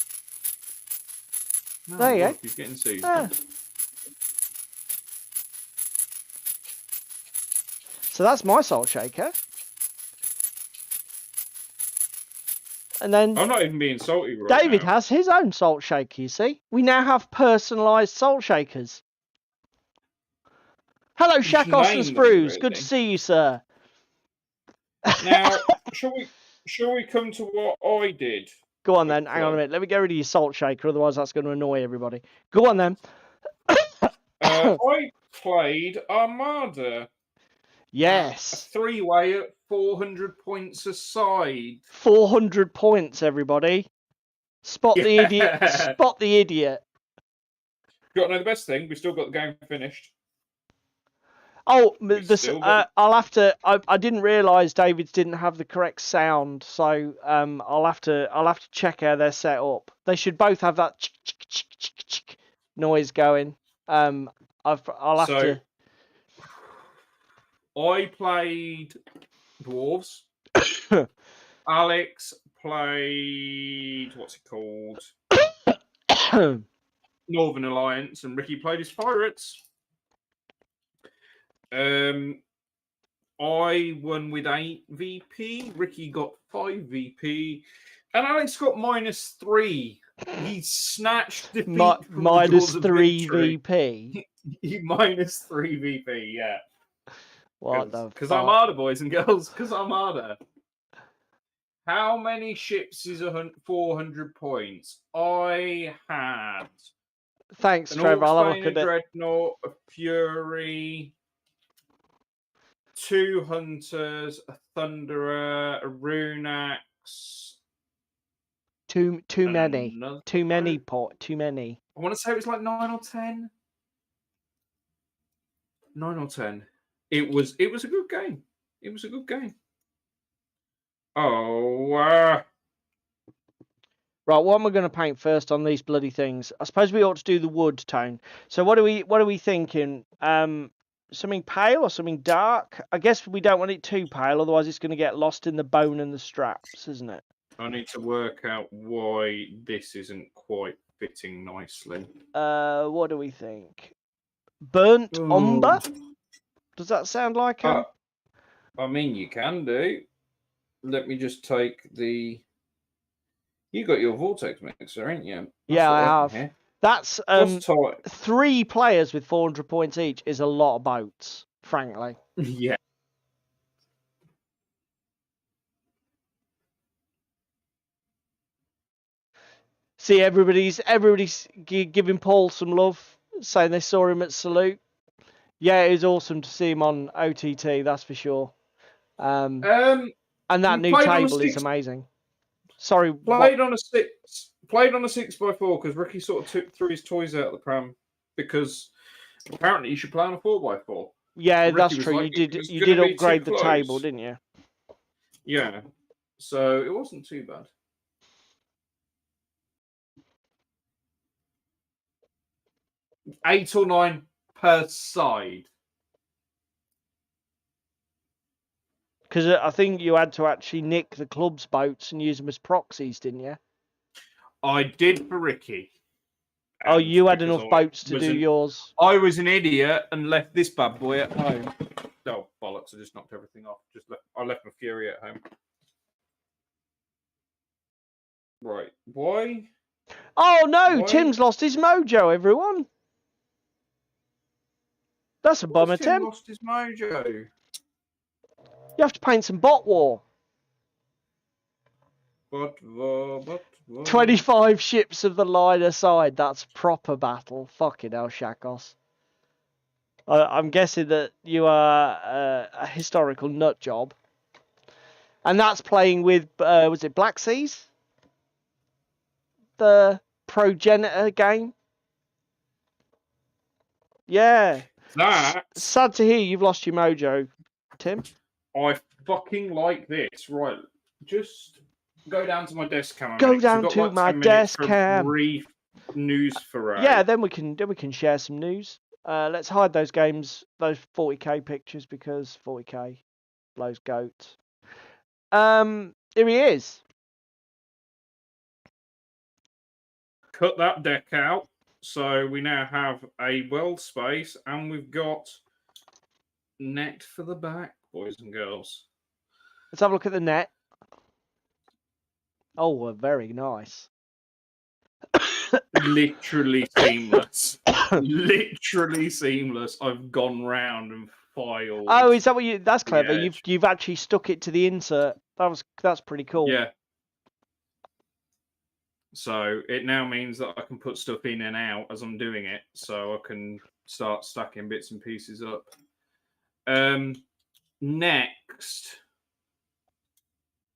No, there you go. He's getting seized. Yeah. So that's my salt shaker. And then I'm not even being salty right David now. has his own salt shaker, you see. We now have personalised salt shakers. Hello, Shakos and Sprues. Really. Good to see you, sir. Now, shall we come to what I did? Go on then. Hang on a minute. Let me get rid of your salt shaker, otherwise that's going to annoy everybody. Go on then. I played Armada. Yes. A 3-way at 400 points a side. 400 points, everybody. Spot the idiot. Spot the idiot. You got to know the best thing. We still got the game finished. Oh, I'll have to. I didn't realise David's didn't have the correct sound, so I'll have to check how they're set up. They should both have that noise going. I'll have to. I played Dwarves. Alex played what's it called? Northern Alliance, and Ricky played his Pirates. I won with 8 VP. Ricky got 5 VP, and Alex got -3. He snatched defeat from -3 VP. He -3 VP. Yeah. What the? Because Armada, boys and girls. Because Armada. How many ships is 400 points? I had. Thanks, Trevor. I'll have a look at it. A Dreadnought, a Fury, 2 Hunters, a Thunderer, a Runax. Too many. Too many. I want to say it was like 9 or 10. 9 or 10. It was a good game. It was a good game. Oh, right. What am I going to paint first on these bloody things? I suppose we ought to do the wood tone. So what are we thinking? Something pale or something dark? I guess we don't want it too pale, otherwise it's going to get lost in the bone and the straps, isn't it? I need to work out why this isn't quite fitting nicely. What do we think? Burnt umber? Does that sound like I mean, you can do. Let me just take the. You got your vortex mixer, ain't you? Yeah, I have. Here. That's 3 players with 400 points each is a lot of boats, frankly. Yeah. See, everybody's giving Paul some love, saying they saw him at Salute. Yeah, it is awesome to see him on OTT, that's for sure. And that new table is amazing. Sorry, played on a 6x4 because Ricky sort of threw his toys out of the pram because apparently you should play on a 4x4. Yeah, that's true. Like, you did upgrade the table, didn't you? Yeah, so it wasn't too bad. $8 or $9 per side. Because I think you had to actually nick the club's boats and use them as proxies, didn't you? I did for Ricky. Oh, you had enough boats to do yours. I was an idiot and left this bad boy at home. Oh, bollocks, I just knocked everything off. I left my Fury at home. Right, why? Oh, no, Tim's lost his mojo, everyone. That's a bummer, Tim. Lost his mojo. You have to paint some bot war. But 25 ships of the line aside. That's proper battle. Fucking hell, Shakos. I'm guessing that you are a historical nut job. And that's playing with, was it Black Seas? The progenitor game? Yeah. Sad to hear you've lost your mojo, Tim. I fucking like this. Right, just go down to my desk cam. Go down to my desk cam. Brief news for yeah, then we can share some news. Let's hide those games, those 40k pictures, because 40k blows goats. Here he is. Cut that deck out. So we now have a world space, and we've got net for the back, boys and girls. Let's have a look at the net. Oh, very nice. Literally seamless. Literally seamless. I've gone round and filed. Oh, is that what you? That's clever. You've actually stuck it to the insert. That's pretty cool. Yeah. So it now means that I can put stuff in and out as I'm doing it, so I can start stacking bits and pieces up. Next,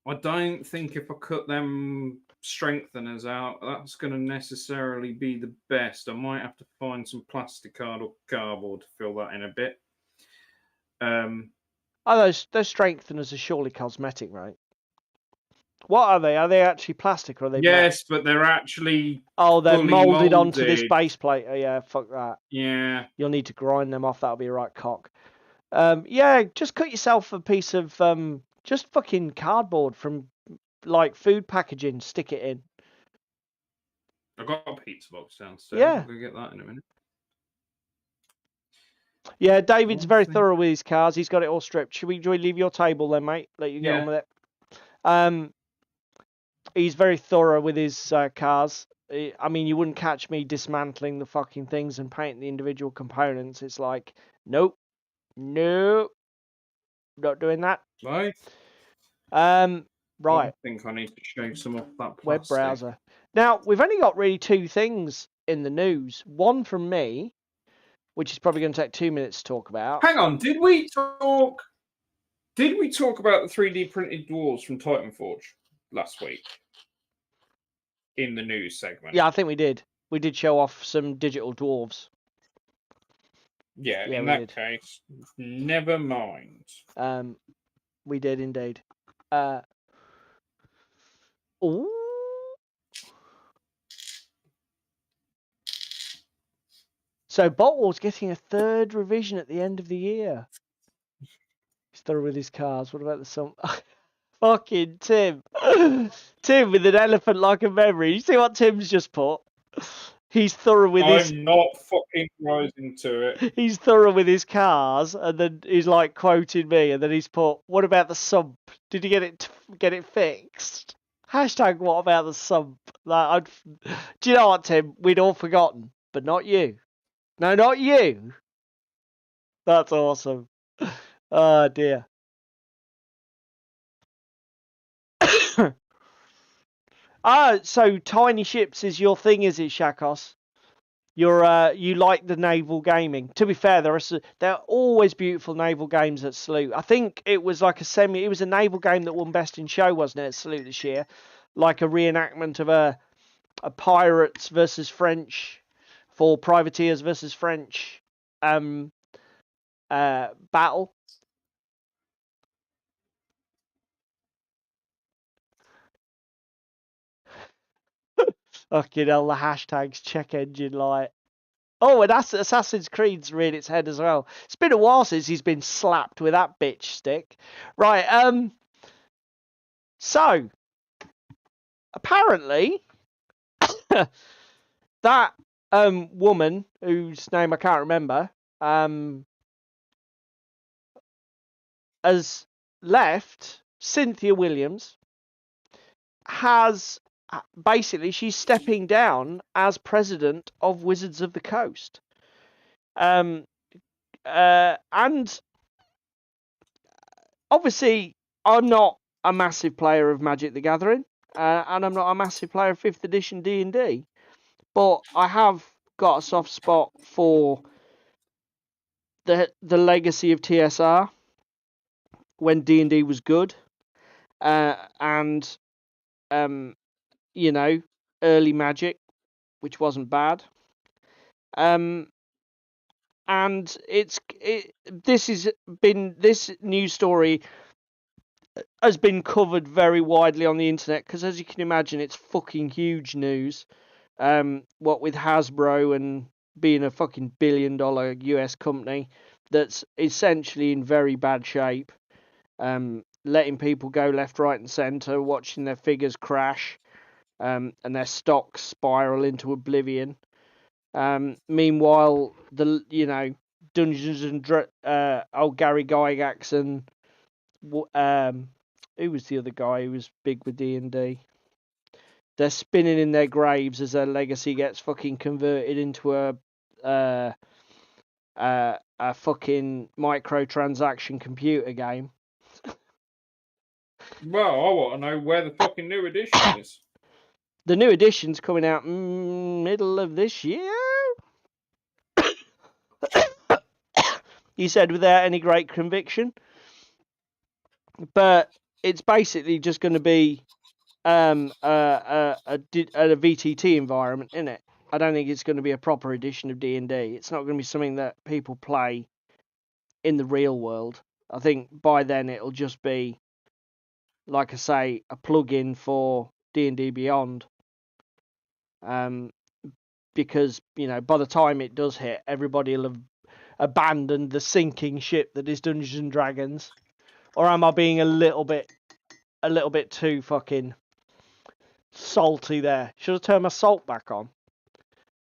I don't think if I cut them strengtheners out, that's going to necessarily be the best. I might have to find some plastic card or cardboard to fill that in a bit. Those strengtheners are surely cosmetic, right? What are they? Are they actually plastic or are they? Yes, but they're actually. Oh, they're molded onto this base plate. Oh, yeah, fuck that. Yeah. You'll need to grind them off. That'll be a right cock. Yeah, just cut yourself a piece of just fucking cardboard from like food packaging. Stick it in. I've got a pizza box downstairs. Yeah. I'm gonna get that in a minute. Yeah, David's very thorough with his cars. He's got it all stripped. Should we leave your table then, mate? Let you get on with it. He's very thorough with his cars. I mean, you wouldn't catch me dismantling the fucking things and painting the individual components. It's like, nope, not doing that. Right. Right. I think I need to shave some off that plastic. Web browser. Now, we've only got really two things in the news. One from me, which is probably going to take 2 minutes to talk about. Hang on, did we talk about the 3D printed dwarves from Titanforge last week in the news segment? Yeah, I think we did. We did show off some digital dwarves. Yeah, in that case, never mind. We did indeed. Ooh. So Bot War's getting a third revision at the end of the year. He's thorough with his cars. What about the song? Fucking Tim. Tim with an elephant like a memory. You see what Tim's just put? He's thorough with his... I'm not fucking rising to it. He's thorough with his cars, and then he's like quoting me, and then he's put, what about the sump? Did you get it fixed? Hashtag what about the sump? Like, do you know what, Tim? We'd all forgotten, but not you. No, not you. That's awesome. Oh, dear. So tiny ships is your thing, is it, Shakos? You like the naval gaming. To be fair, there are always beautiful naval games at Salute. I think it was like it was a naval game that won Best in Show, wasn't it, at Salute this year? Like a reenactment of a pirates versus French, for privateers versus French battle. Fucking hell, the hashtags check engine light. Oh, and Assassin's Creed's reared its head as well. It's been a while since he's been slapped with that bitch stick. Right, so apparently that woman whose name I can't remember has left. Cynthia Williams has basically, she's stepping down as president of Wizards of the Coast. And obviously, I'm not a massive player of Magic the Gathering, and I'm not a massive player of 5th edition D&D, but I have got a soft spot for the legacy of TSR when D&D was good, and you know, early Magic, which wasn't bad. And this news story has been covered very widely on the internet because, as you can imagine, it's fucking huge news. What with Hasbro and being a fucking $1 billion US company that's essentially in very bad shape, letting people go left, right, and centre, watching their figures crash, and their stocks spiral into oblivion. Meanwhile, Dungeons and Gary Gygax and who was the other guy who was big with D&D? They're spinning in their graves as their legacy gets fucking converted into a fucking microtransaction computer game. Well, I want to know where the fucking new edition is. The new edition's coming out middle of this year. He said without any great conviction. But it's basically just going to be a VTT environment, isn't it? I don't think it's going to be a proper edition of D&D. It's not going to be something that people play in the real world. I think by then it'll just be, like I say, a plug-in for D&D Beyond. Because, you know, by the time it does hit, everybody will have abandoned the sinking ship that is Dungeons and Dragons. Or am I being a little bit too fucking salty there? Should I turn my salt back on?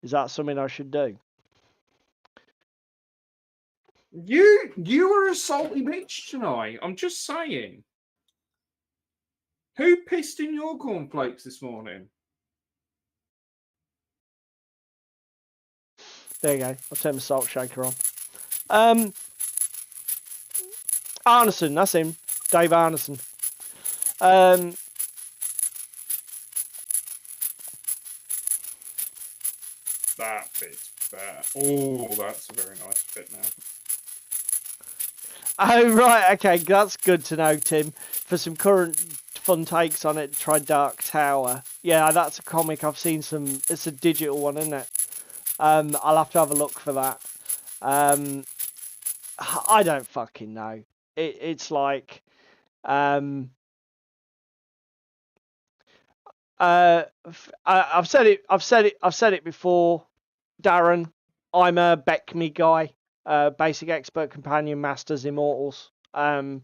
Is that something I should do? You were a salty bitch tonight. I'm just saying. Who pissed in your cornflakes this morning? There you go. I'll turn my salt shaker on. Arneson, that's him. Dave Arneson. That bit's fair. Oh, that's a very nice bit now. Oh, right. Okay, that's good to know, Tim. For some current fun takes on it, try Dark Tower. Yeah, that's a comic. I've seen some. It's a digital one, isn't it? I'll have to have a look for that. I don't fucking know. It's like, I've said it before, Darren. I'm a Beck Me guy, basic expert companion masters immortals. So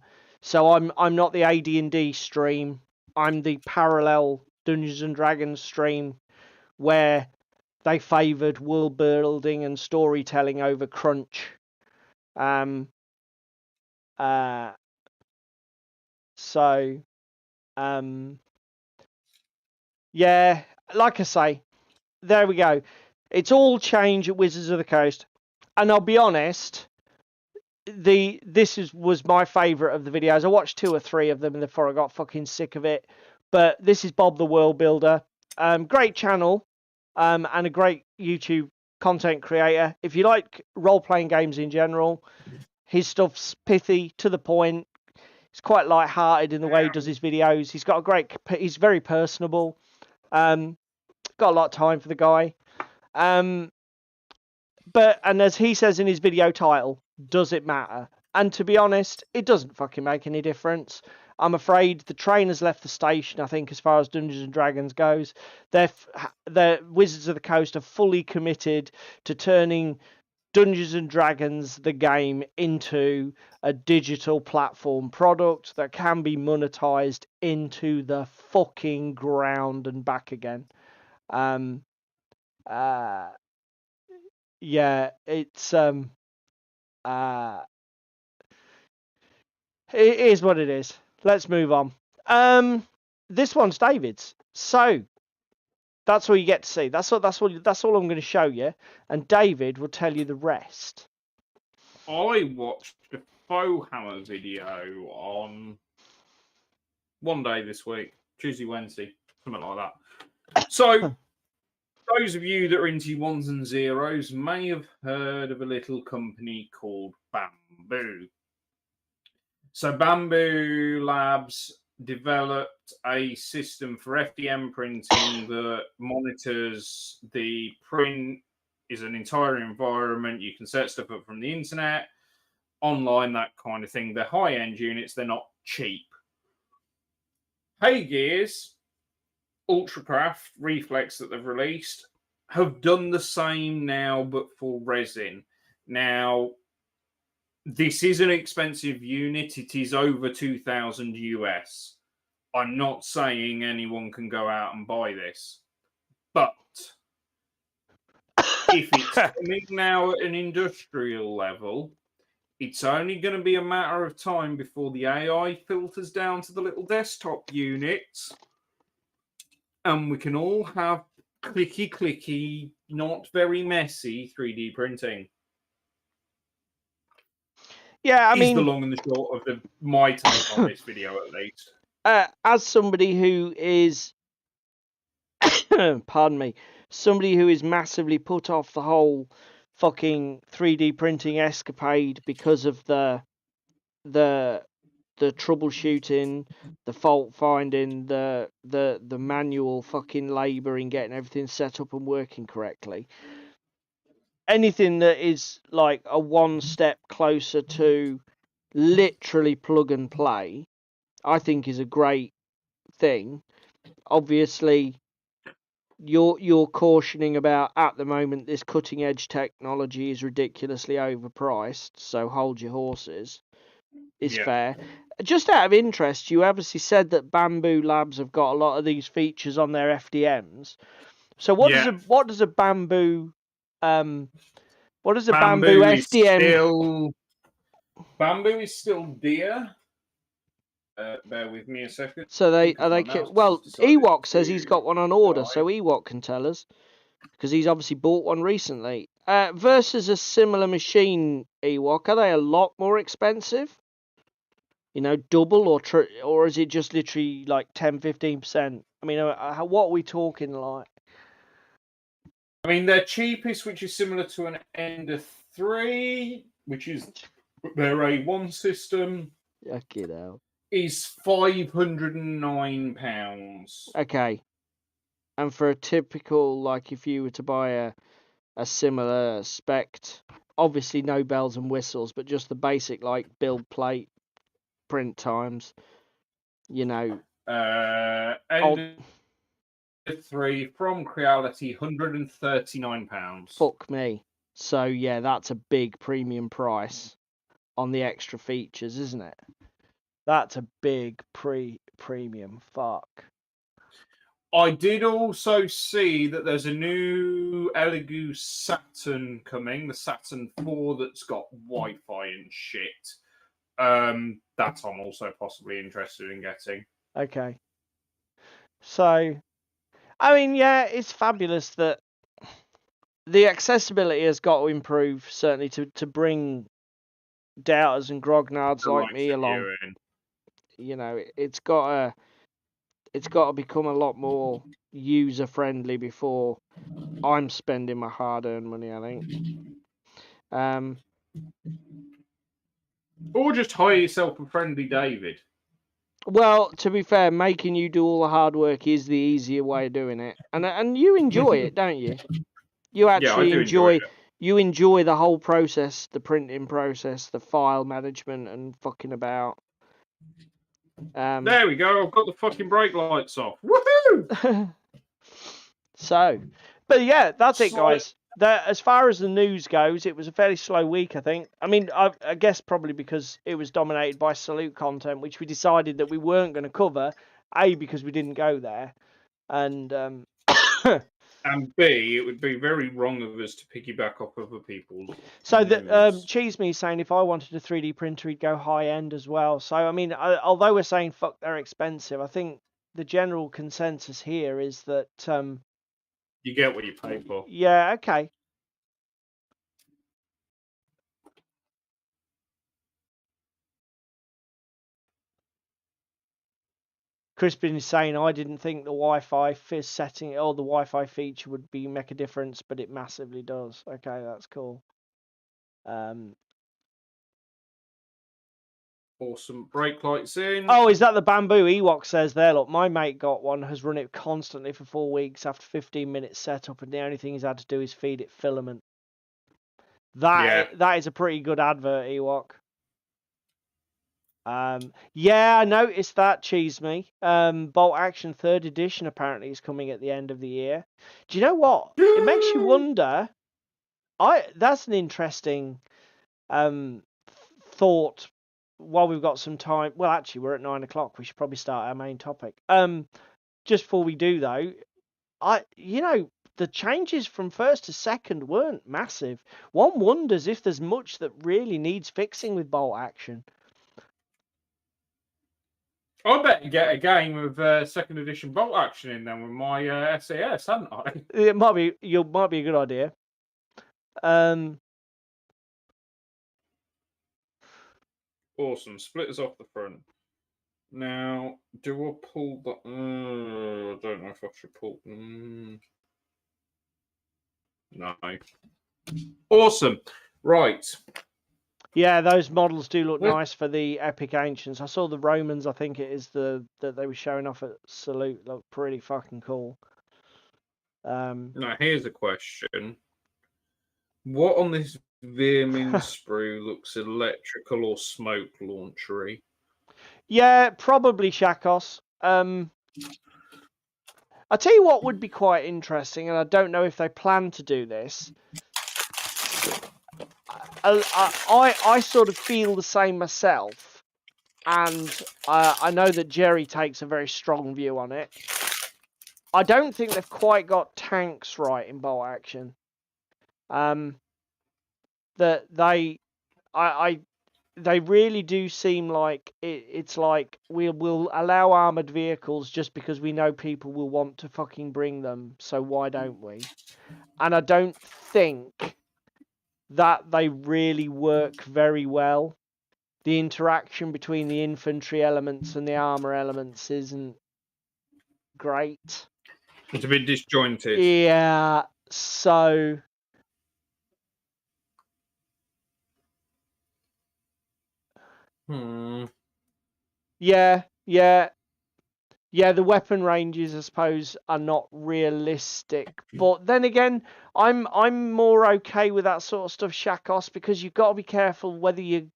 I'm not the AD&D stream. I'm the parallel Dungeons and Dragons stream where they favoured world building and storytelling over crunch. Yeah, like I say, there we go. It's all change at Wizards of the Coast, and I'll be honest, this was my favourite of the videos. I watched 2 or 3 of them before I got fucking sick of it. But this is Bob the World Builder. Great channel, and a great YouTube content creator. If you like role-playing games in general, his stuff's pithy, to the point. He's quite light-hearted in the way he does his videos. He's very personable. Got a lot of time for the guy. And as he says in his video title, does it matter? And to be honest, it doesn't fucking make any difference. I'm afraid the train has left the station, I think, as far as Dungeons and Dragons goes. The Wizards of the Coast are fully committed to turning Dungeons and Dragons, the game, into a digital platform product that can be monetized into the fucking ground and back again. Yeah, it's it is what it is. Let's move on. This one's David's. So that's all you get to see. That's all I'm going to show you, and David will tell you the rest. I watched a faux hammer video on one day this week, Tuesday, Wednesday, something like that. So, those of you that are into ones and zeros may have heard of a little company called Bamboo. So, Bamboo Labs developed a system for FDM printing that monitors the print. Is an entire environment. You can set stuff up from the internet, online, that kind of thing. They're high-end units. They're not cheap. Hey Gears, Ultracraft, Reflex that they've released have done the same now, but for resin. Now, this is an expensive unit. It is over 2,000 US. I'm not saying anyone can go out and buy this, but if it's coming now at an industrial level, it's only going to be a matter of time before the AI filters down to the little desktop units, and we can all have clicky, not very messy 3D printing. Yeah, I mean, the long and the short of my take on this video, at least. As somebody who is, pardon me, somebody who is massively put off the whole fucking 3D printing escapade because of the troubleshooting, the fault finding, the manual fucking labour in getting everything set up and working correctly. Anything that is like a one step closer to literally plug and play, I think is a great thing. Obviously, you're cautioning about, at the moment, this cutting edge technology is ridiculously overpriced, so hold your horses. Is fair. Just out of interest, you obviously said that Bamboo Labs have got a lot of these features on their FDMs. So what does a bamboo bamboo FDM? Bamboo is still dear. Bear with me a second. So Ewok says he's got one on order, so Ewok can tell us, because he's obviously bought one recently. Versus a similar machine, Ewok, are they a lot more expensive? You know, double or is it just literally like 10-15%? I mean, what are we talking like? I mean, their cheapest, which is similar to an Ender 3, which is their A1 system, is £509. Okay. And for a typical, like if you were to buy a similar spec, obviously no bells and whistles, but just the basic like build plate, print times, you know. Ender 3 from Creality, £139. Fuck me. So yeah, that's a big premium price on the extra features, isn't it? That's a big premium. Fuck. I did also see that there's a new Elegoo Saturn coming, the Saturn 4, that's got Wi-Fi and shit. That I'm also possibly interested in getting. Okay. So, I mean, yeah, it's fabulous that the accessibility has got to improve, certainly to bring doubters and grognards like me along. You know, it's got to become a lot more user friendly before I'm spending my hard earned money, I think. Or just hire yourself a friendly David. Well, to be fair, making you do all the hard work is the easier way of doing it, and you enjoy it, don't you? You actually enjoy the whole process, the printing process, the file management, and fucking about. There we go. I've got the fucking brake lights off. Woohoo! So, but yeah, that's it, guys. As far as the news goes, it was a fairly slow week, I think. I mean, I guess probably because it was dominated by Salute content, which we decided that we weren't going to cover. A, because we didn't go there, and and B, it would be very wrong of us to piggyback off other people's. So the Cheese Me saying if I wanted a 3D printer, he'd go high end as well. So I mean, although we're saying fuck, they're expensive, I think the general consensus here is that you get what you pay for. Yeah. Okay. Crispin is saying I didn't think the Wi-Fi setting or the Wi-Fi feature would make a difference, but it massively does. Okay, that's cool. Awesome. Brake lights in. Oh, is that the bamboo? Ewok says there. Look, my mate got one, has run it constantly for 4 weeks after 15 minutes setup, and the only thing he's had to do is feed it filament. That is a pretty good advert, Ewok. Yeah, I noticed that, Cheese Me. Bolt Action 3rd edition apparently is coming at the end of the year. Do you know what? It makes you wonder. That's an interesting thought. While we've got some time, well, actually, we're at 9 o'clock. We should probably start our main topic. Just before we do, though, the changes from 1st to 2nd weren't massive. One wonders if there's much that really needs fixing with Bolt Action. I better get a game of 2nd edition Bolt Action in then with my SAS, hadn't I? It might be a good idea. Awesome. Splitters off the front. Now, do I pull the... I don't know if I should pull... No. Awesome. Right. Yeah, those models do look nice for the Epic Ancients. I saw the Romans, I think it is that they were showing off at Salute, look pretty fucking cool. Now, here's a question. What on this vermin sprue looks electrical or smoke launchery? Yeah, probably Shakos. I'll tell you what would be quite interesting, and I don't know if they plan to do this. I sort of feel the same myself, and I know that Jerry takes a very strong view on it. I don't think they've quite got tanks right in Bolt Action. That they really do seem like it's like we'll allow armored vehicles just because we know people will want to fucking bring them, so why don't we? And I don't think that they really work very well. The interaction between the infantry elements and the armor elements isn't great. It's a bit disjointed. Yeah, so... Yeah. The weapon ranges, I suppose, are not realistic. But then again, I'm more okay with that sort of stuff, Shakos, because you've got to be careful whether you've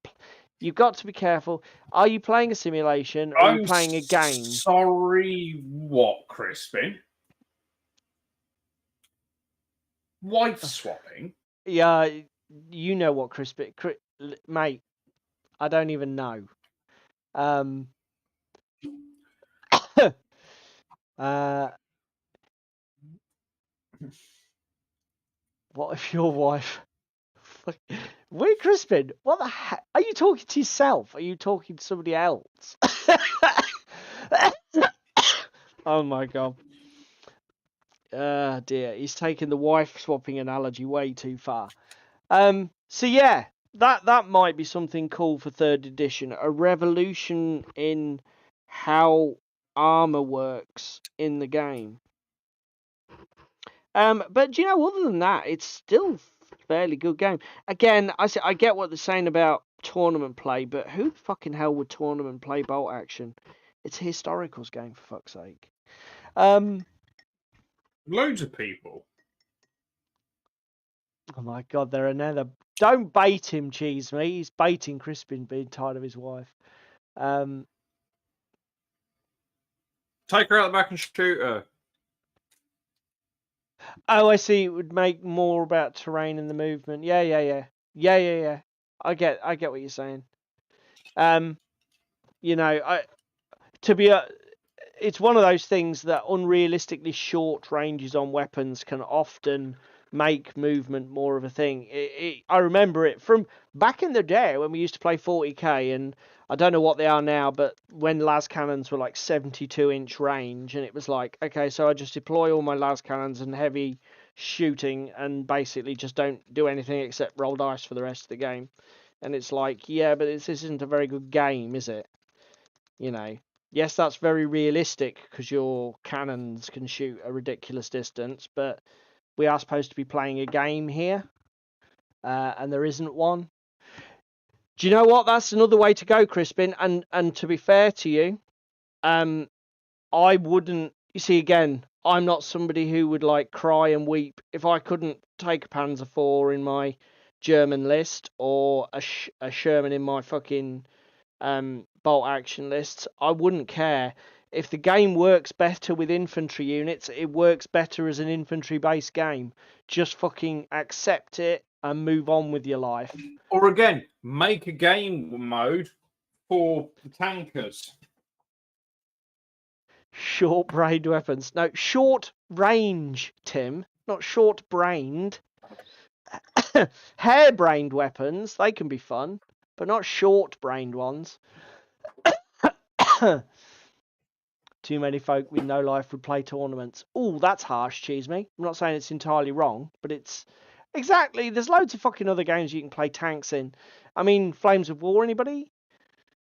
got to be careful. Are you playing a simulation or are you playing a game? Sorry, what, Crispin? Wife swapping? Yeah, you know what, Crispin, mate. I don't even know. What if your wife... Wait, Crispin, what the heck? Are you talking to yourself? Are you talking to somebody else? Oh my god. Dear, he's taken the wife swapping analogy way too far. So yeah, that might be something cool for 3rd edition. A revolution in how armor works in the game. But you know, other than that, it's still a fairly good game. Again, I get what they're saying about tournament play, but who fucking hell would tournament play Bolt Action? It's a historicals game, for fuck's sake. Loads of people. Oh my god, they're another... Don't bait him, Cheese Me. He's baiting Crispin being tired of his wife. Take her out the back and shoot her. Oh, I see. It would make more about terrain and the movement. Yeah. I get what you're saying. It's one of those things that unrealistically short ranges on weapons can often make movement more of a thing. I remember it from back in the day when we used to play 40k, and I don't know what they are now, but when las cannons were like 72-inch range, and it was like, okay, so I just deploy all my las cannons and heavy shooting and basically just don't do anything except roll dice for the rest of the game. And it's like, yeah, but this isn't a very good game, is it? Yes, that's very realistic because your cannons can shoot a ridiculous distance, but we are supposed to be playing a game here, and there isn't one. Do you know what? That's another way to go, Crispin. And to be fair to you, I wouldn't. You see, again, I'm not somebody who would like cry and weep if I couldn't take a Panzer IV in my German list or a Sherman in my fucking bolt action lists. I wouldn't care. If the game works better with infantry units, it works better as an infantry based game. Just fucking accept it and move on with your life. Or again, make a game mode for the tankers. Short brained weapons. No, short range, Tim, not short brained. Hair-brained weapons, they can be fun, but not short-brained ones. Too many folk with no life would play tournaments. Oh, that's harsh, Cheese Me. I'm not saying it's entirely wrong, but it's exactly. There's loads of fucking other games you can play tanks in. I mean, Flames of War, anybody?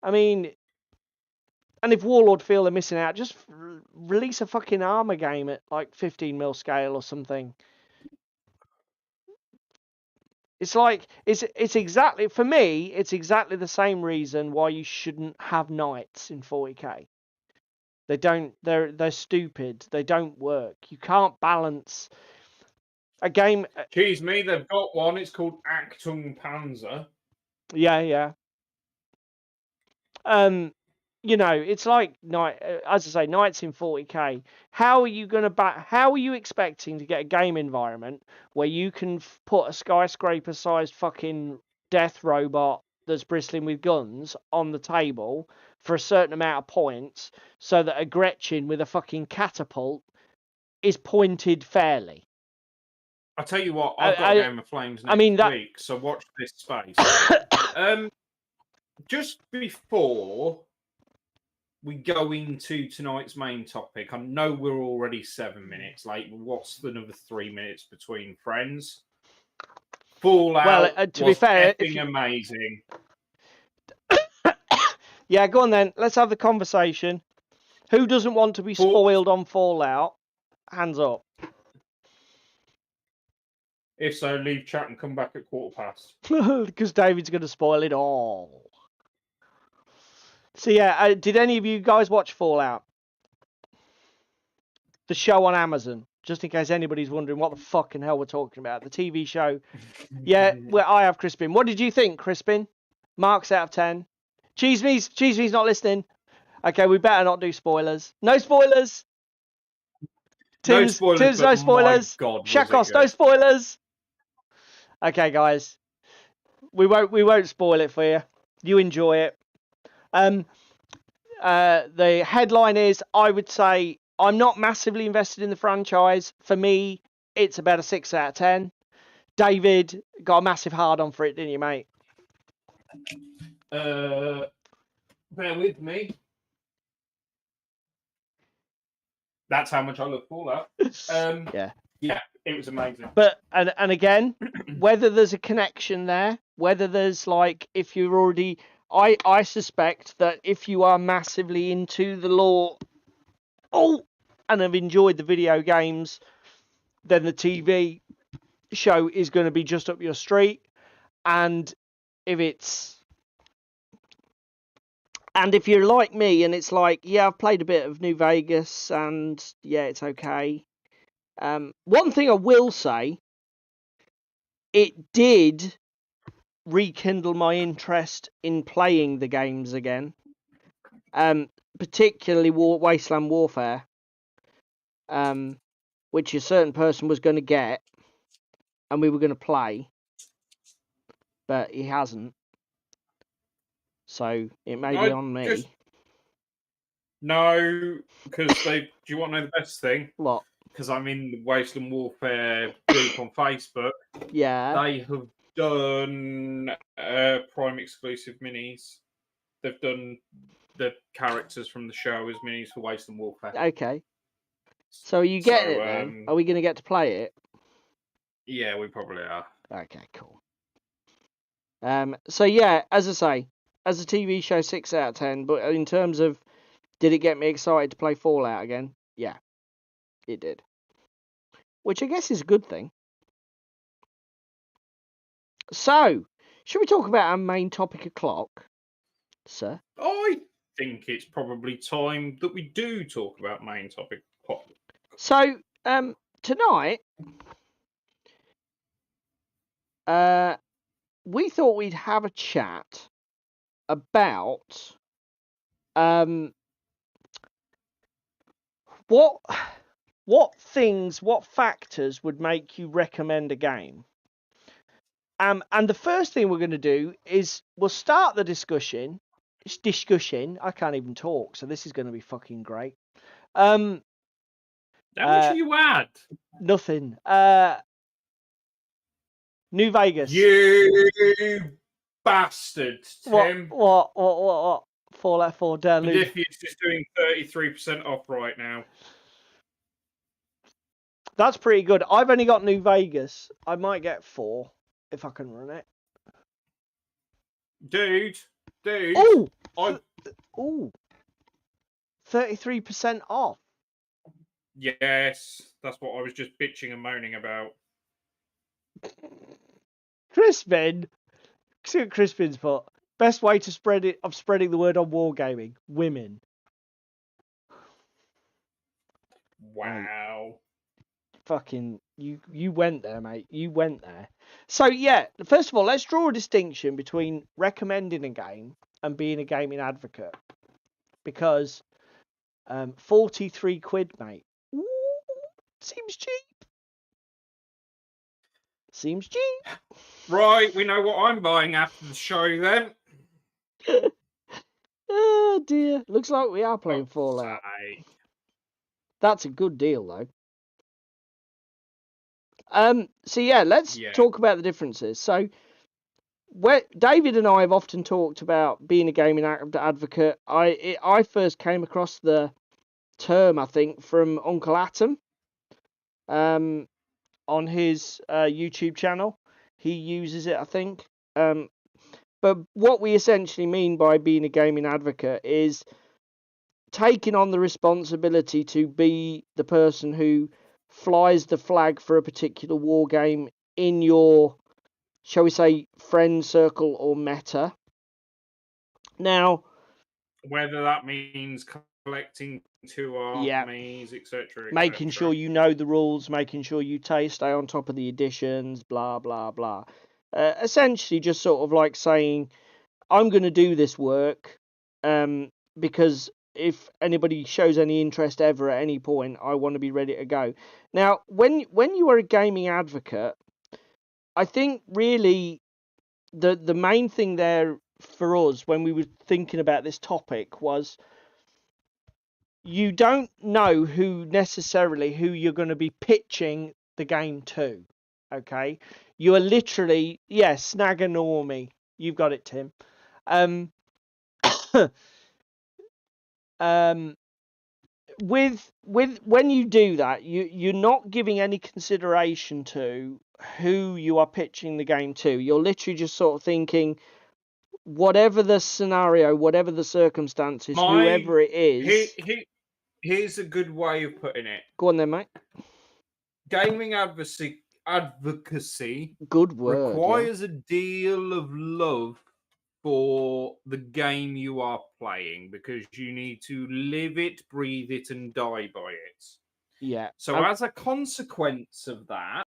I mean, and if Warlord feel they're missing out, just release a fucking armor game at like 15mm scale or something. It's like it's exactly, for me, it's exactly the same reason why you shouldn't have knights in 40k. They don't. They're stupid. They don't work. You can't balance a game. Excuse me, they've got one. It's called Achtung Panzer. Yeah. It's like as I say, knights in 40k. How are you How are you expecting to get a game environment where you can put a skyscraper-sized fucking death robot that's bristling with guns on the table for a certain amount of points, so that a Gretchen with a fucking catapult is pointed fairly? I'll tell you what, I've got a Game of Flames next week, so watch this space. Just before we go into tonight's main topic, I know we're already 7 minutes late. What's another 3 minutes between friends? Fallout. Well, to be fair, amazing. Yeah, go on then. Let's have the conversation. Who doesn't want to be spoiled on Fallout? Hands up. If so, leave chat and come back at 1:15. Because David's going to spoil it all. So yeah, did any of you guys watch Fallout? The show on Amazon, just in case anybody's wondering what the fucking hell we're talking about. The TV show. Yeah, well, I have Crispin. What did you think, Crispin? Marks out of 10. Cheese Me's not listening. Okay, we better not do spoilers. No spoilers. Tim's no spoilers. Shakos, no spoilers. Okay, guys. We won't spoil it for you. You enjoy it. The headline is, I would say, I'm not massively invested in the franchise. For me, it's about a 6 out of 10. David got a massive hard on for it, didn't you, mate? Bear with me. That's how much I love Fallout. Yeah, it was amazing. But and again, whether there's a connection there, whether there's like, if you're already, I suspect that if you are massively into the lore, and have enjoyed the video games, then the TV show is going to be just up your street. And if you're like me and it's like, yeah, I've played a bit of New Vegas and yeah, it's okay. One thing I will say, it did rekindle my interest in playing the games again. particularly Wasteland Warfare, which a certain person was going to get, and we were going to play, but he hasn't. So it may be on me. No, because do you want to know the best thing? What? Because I'm in the Wasteland Warfare group on Facebook. Yeah. They have done Prime exclusive minis. They've done the characters from the show as minis for Wasteland Warfare. Okay. So are you getting it then? Are we going to get to play it? Yeah, we probably are. Okay, cool. So yeah, as I say, as a TV show, 6 out of 10. But in terms of, did it get me excited to play Fallout again? Yeah, it did. Which I guess is a good thing. So, should we talk about our main topic o'clock, sir? I think it's probably time that we do talk about main topic. So, tonight, we thought we'd have a chat about what factors would make you recommend a game. And the first thing we're going to do is we'll start the discussion. I can't even talk, so this is going to be fucking great. How much you add? Nothing. New Vegas. You bastard, Tim. What? Fallout 4 download. Diffie's just doing 33% off right now. That's pretty good. I've only got New Vegas. I might get 4 if I can run it. Dude. Ooh. 33% off. Yes, that's what I was just bitching and moaning about. Crispin. See what Crispin's put. Best way to spreading the word on wargaming. Women. Wow. Fucking you went there, mate. You went there. So yeah, first of all, let's draw a distinction between recommending a game and being a gaming advocate. Because 43 quid, mate. Ooh, seems cheap. Seems cheap. Right, we know what I'm buying after the show then. Oh dear. Looks like we are playing Fallout. That's a good deal though. So yeah, let's talk about the differences. So David and I have often talked about being a gaming advocate. I first came across the term, I think, from Uncle Atom on his YouTube channel. He uses it, I think. But what we essentially mean by being a gaming advocate is taking on the responsibility to be the person who flies the flag for a particular war game in your, shall we say, friend circle or meta. Now, whether that means collecting 2 armies, etc. Making sure you know the rules, making sure you stay on top of the editions, blah, blah, blah. Essentially just sort of like saying, I'm going to do this work because if anybody shows any interest ever at any point, I want to be ready to go. Now, when you are a gaming advocate, I think really the main thing there for us when we were thinking about this topic was you don't know who you're going to be pitching the game to. Okay, you are literally snag a normie. You've got it, Tim. With when you do that, you're not giving any consideration to who you are pitching the game to. You're literally just sort of thinking, whatever the scenario, whatever the circumstances, whoever it is. Here's a good way of putting it. Go on then, mate. Gaming advocacy good word, requires a deal of love for the game you are playing because you need to live it, breathe it, and die by it. Yeah. So as a consequence of that,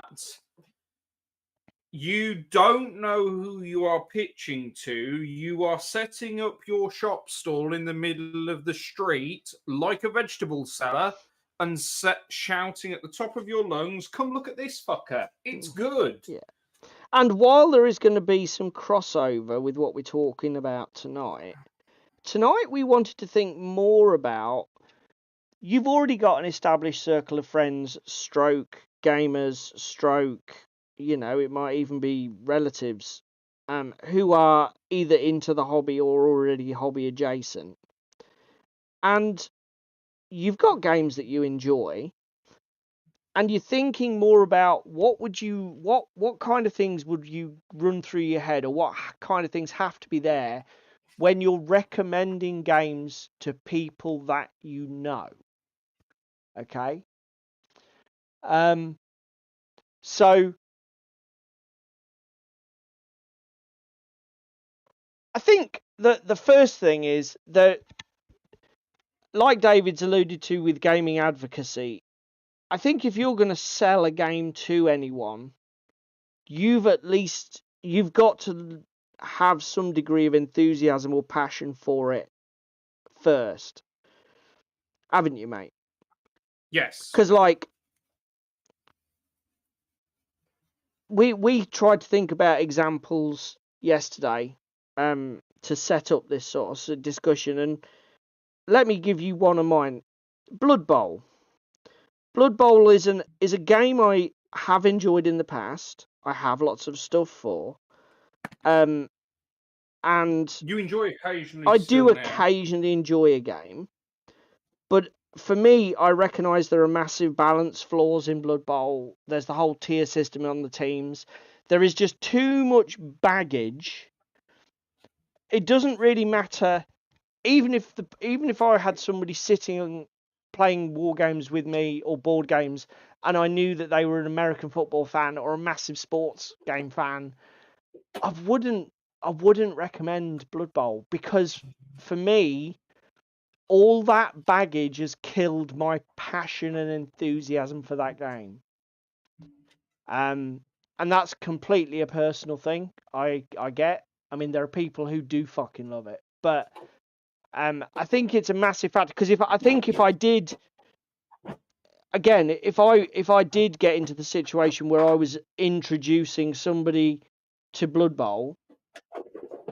You don't know who you are pitching to. You are setting up your shop stall in the middle of the street like a vegetable seller and shouting at the top of your lungs, "Come look at this fucker. It's good." Yeah. And while there is going to be some crossover with what we're talking about tonight we wanted to think more about, you've already got an established circle of friends, stroke gamers, stroke, it might even be relatives, who are either into the hobby or already hobby adjacent. And you've got games that you enjoy, and you're thinking more about what kind of things would you run through your head, or what kind of things have to be there when you're recommending games to people that you know. Okay. So I think that the first thing is that, like David's alluded to with gaming advocacy, I think if you're going to sell a game to anyone, you've got to have some degree of enthusiasm or passion for it first, haven't you, mate? Yes. Because we tried to think about examples yesterday to set up this sort of discussion, and let me give you one of mine. Blood Bowl. Blood Bowl is a game I have enjoyed in the past. I have lots of stuff for. And you enjoy occasionally. I do occasionally enjoy a game, but for me, I recognise there are massive balance flaws in Blood Bowl. There's the whole tier system on the teams. There is just too much baggage. It doesn't really matter, even if I had somebody sitting and playing war games with me or board games, and I knew that they were an American football fan or a massive sports game fan, I wouldn't recommend Blood Bowl, because for me, all that baggage has killed my passion and enthusiasm for that game. And that's completely a personal thing. I get. I mean, there are people who do fucking love it, but I think it's a massive factor, because if I did, again, if I did get into the situation where I was introducing somebody to Blood Bowl,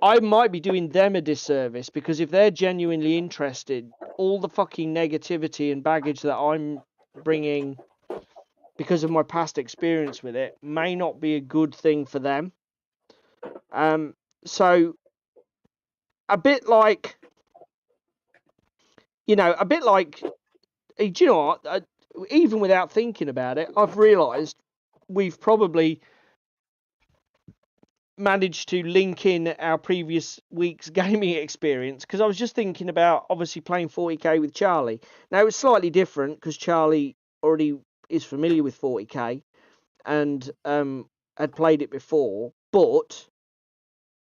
I might be doing them a disservice, because if they're genuinely interested, all the fucking negativity and baggage that I'm bringing because of my past experience with it may not be a good thing for them. So a bit like, do you know what? Even without thinking about it, I've realised we've probably managed to link in our previous week's gaming experience, because I was just thinking about obviously playing 40k with Charlie. Now it's slightly different because Charlie already is familiar with 40k and had played it before, but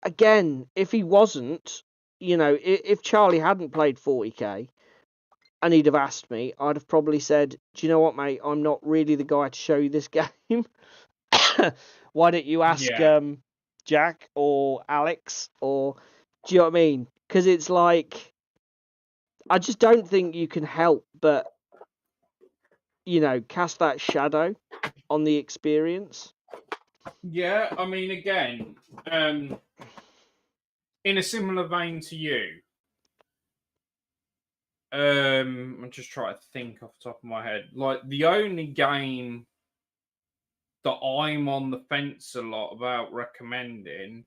again, if he wasn't, if Charlie hadn't played 40k and he'd have asked me, I'd have probably said, do you know what, mate, I'm not really the guy to show you this game. Why don't you ask Jack or Alex, or do you know what I mean? Because it's like, I just don't think you can help but, cast that shadow on the experience. Yeah, I mean, again, in a similar vein to you, I'm just trying to think off the top of my head. Like, the only game that I'm on the fence a lot about recommending,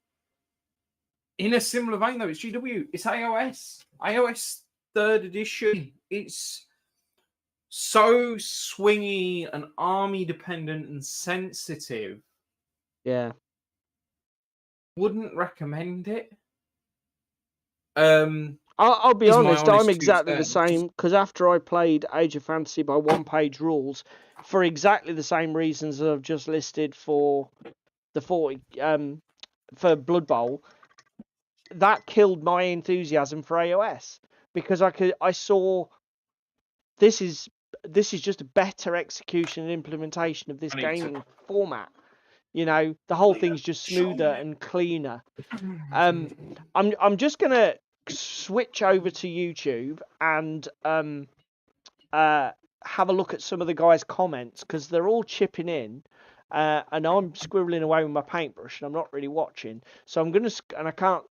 in a similar vein though, it's GW. It's AOS. AOS 3rd edition. It's so swingy and army dependent and sensitive. Yeah. Wouldn't recommend it. I'll be honest, I'm exactly the same, because after I played Age of Fantasy by one-page rules, for exactly the same reasons that I've just listed for the 40 for Blood Bowl, that killed my enthusiasm for AOS, because I saw this is just a better execution and implementation of this gaming format. You know, the whole thing's just smoother and cleaner. I'm just gonna switch over to YouTube and have a look at some of the guys' comments, because they're all chipping in, and I'm scribbling away with my paintbrush and I'm not really watching. So I'm gonna, and I can't.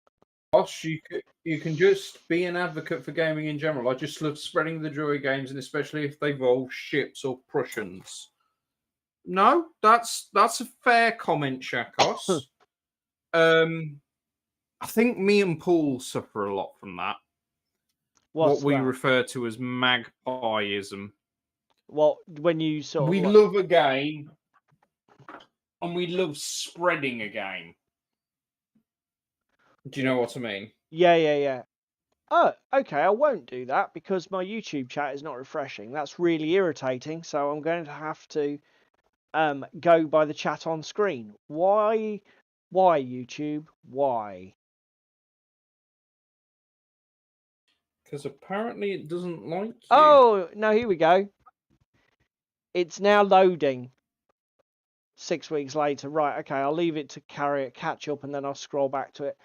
Boss, you can just be an advocate for gaming in general. I just love spreading the joy of games, and especially if they involve ships or Prussians. No, that's a fair comment, Shakos. I think me and Paul suffer a lot from that. What we refer to as magpieism. What, when you sort of... We love a game, and we love spreading a game. Do you know what I mean? Yeah. Oh, okay, I won't do that because my YouTube chat is not refreshing. That's really irritating, so I'm going to have to go by the chat on screen. Why YouTube? Why? Because apparently it doesn't like you. Oh, no, here we go. It's now loading. 6 weeks later. Right, okay, I'll leave it to catch up, and then I'll scroll back to it.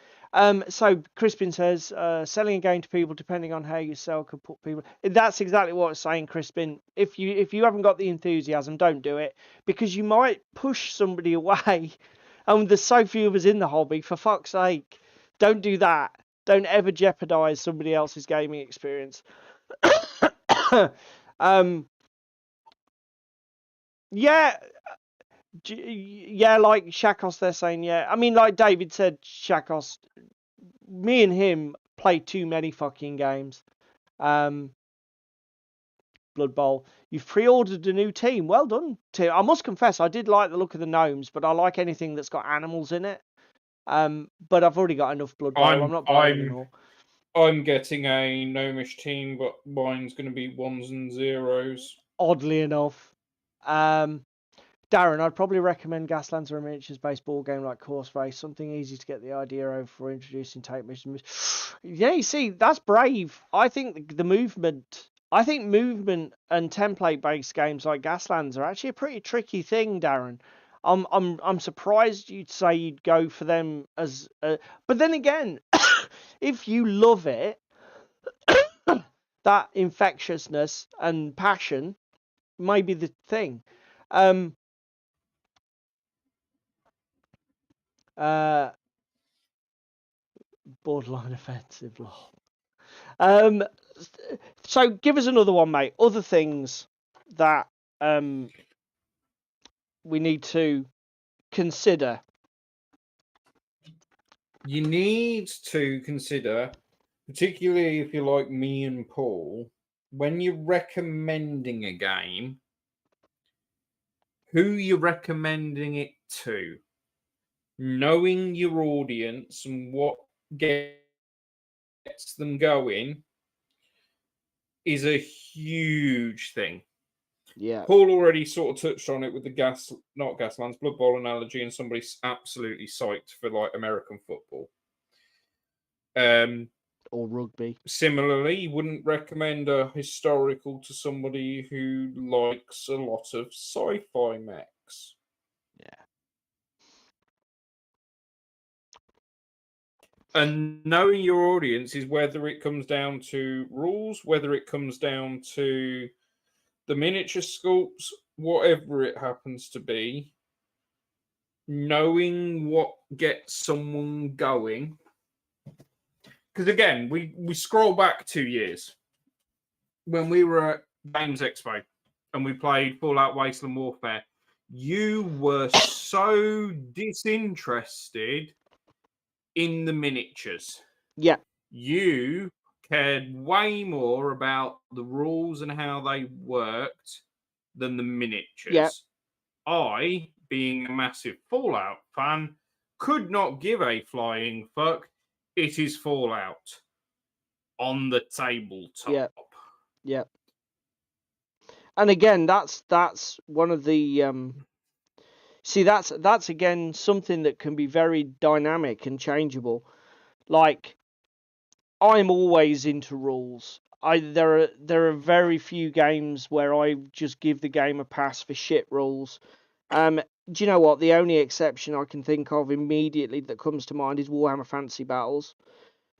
So Crispin says, selling a game to people depending on how you sell could put people... That's exactly what it's saying, Crispin. If you haven't got the enthusiasm, don't do it, because you might push somebody away. And there's so few of us in the hobby, for fuck's sake. Don't do that. Don't ever jeopardize somebody else's gaming experience. Yeah, like Shakos, they're saying, yeah. I mean, like David said, Shakos, me and him play too many fucking games. Blood Bowl, you've pre-ordered a new team. Well done, Tim. I must confess, I did like the look of the gnomes, but I like anything that's got animals in it. But I've already got enough Blood Bowl. I'm not buying anymore. I'm getting a gnomish team, but mine's going to be 1s and 0s. Oddly enough. Darren, I'd probably recommend Gaslands or a miniatures-based board game like Course Race, something easy to get the idea over for introducing tape missions. Yeah, you see, that's brave. I think movement and template-based games like Gaslands are actually a pretty tricky thing, Darren. I'm surprised you'd say you'd go for them as, but then again, if you love it, that infectiousness and passion may be the thing. Borderline offensive, lol. So give us another one, mate. Other things that we need to consider. You need to consider, particularly if you're like me and Paul, when you're recommending a game, who you're recommending it to. Knowing your audience and what gets them going is a huge thing. Yeah. Paul already sort of touched on it with the Gaslands, Blood Bowl analogy, and somebody's absolutely psyched for like American football. Or rugby. Similarly, you wouldn't recommend a historical to somebody who likes a lot of sci-fi mechs. Yeah. And knowing your audience is whether it comes down to rules, whether it comes down to the miniature sculpts, whatever it happens to be, knowing what gets someone going. Because again, we scroll back 2 years when we were at Games Expo and we played Fallout Wasteland Warfare. You were so disinterested in the miniatures. Yeah. You cared way more about the rules and how they worked than the miniatures. Yeah. I, being a massive Fallout fan, could not give a flying fuck. It is Fallout on the tabletop. Yeah. Yeah. And again, that's one of the see, that's again something that can be very dynamic and changeable. Like, I'm always into rules. There are very few games where I just give the game a pass for shit rules. do you know what? The only exception I can think of immediately that comes to mind is Warhammer Fantasy Battles,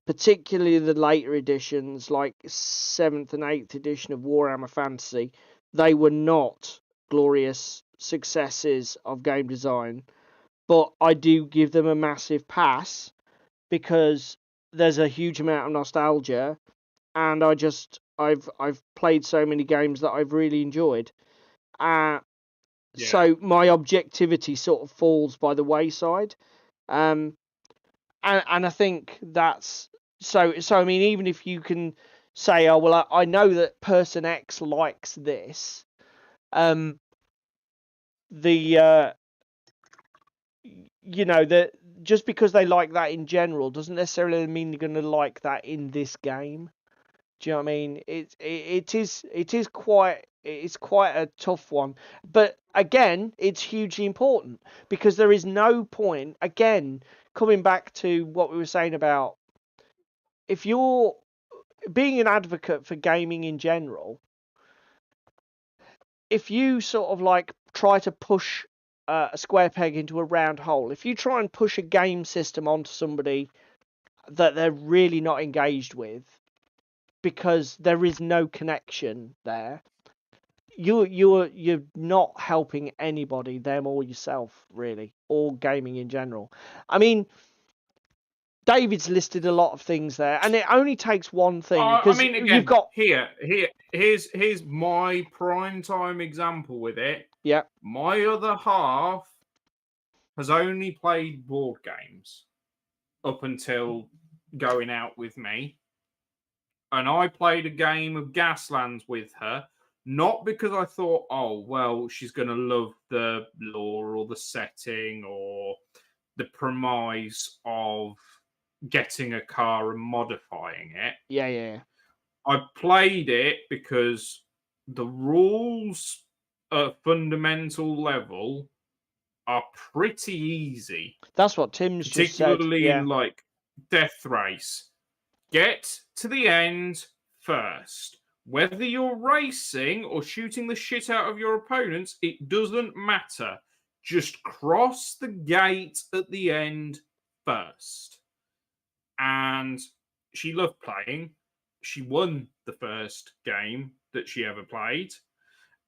particularly the later editions, like 7th and 8th edition of Warhammer Fantasy. They were not glorious successes of game design, but I do give them a massive pass because there's a huge amount of nostalgia, and I've played so many games that I've really enjoyed. So my objectivity sort of falls by the wayside. And I think that's so I mean, even if you can say, oh well, I know that person X likes this, the that just because they like that in general doesn't necessarily mean they're going to like that in this game. Do you know what I mean? It is quite a tough one, but again, it's hugely important because there is no point. Again, coming back to what we were saying about if you're being an advocate for gaming in general, if you sort of like try to push a square peg into a round hole, if you try and push a game system onto somebody that they're really not engaged with, because there is no connection there, you're not helping anybody, them or yourself, really, or gaming in general. I mean, David's listed a lot of things there, and it only takes one thing. I mean, again, you've got here's my prime time example with it. Yeah. My other half has only played board games up until going out with me. And I played a game of Gaslands with her, not because I thought, oh, well, she's going to love the lore or the setting or the premise of getting a car and modifying it. Yeah. I played it because the rules at fundamental level are pretty easy. That's what Tim's just said. Particularly in like Death Race. Get to the end first. Whether you're racing or shooting the shit out of your opponents, it doesn't matter. Just cross the gate at the end first. And she loved playing. She won the first game that she ever played.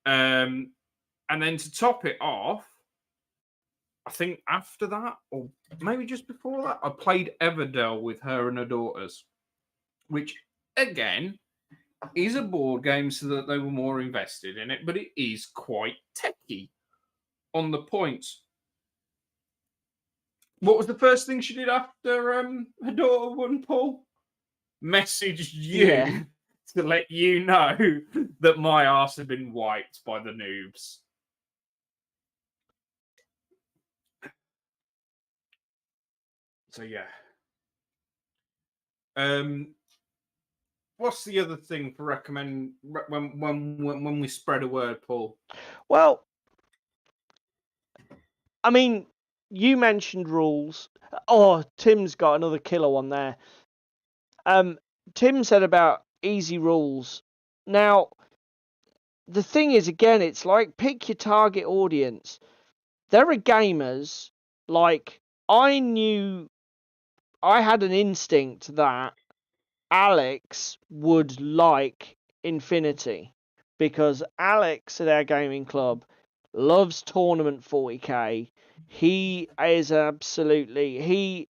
And then to top it off, I think after that, or maybe just before that, I played Everdell with her and her daughters, which, again, is a board game so that they were more invested in it, but it is quite techy on the points. What was the first thing she did after her daughter won, Paul? Messaged you to let you know that my arse had been wiped by the noobs. So yeah. What's the other thing for recommend when we spread a word, Paul? Well, I mean, you mentioned rules. Oh, Tim's got another killer one there. Tim said about easy rules. Now, the thing is, again, it's like pick your target audience. There are gamers, like, I had an instinct that Alex would like Infinity because Alex at our gaming club loves Tournament 40k. He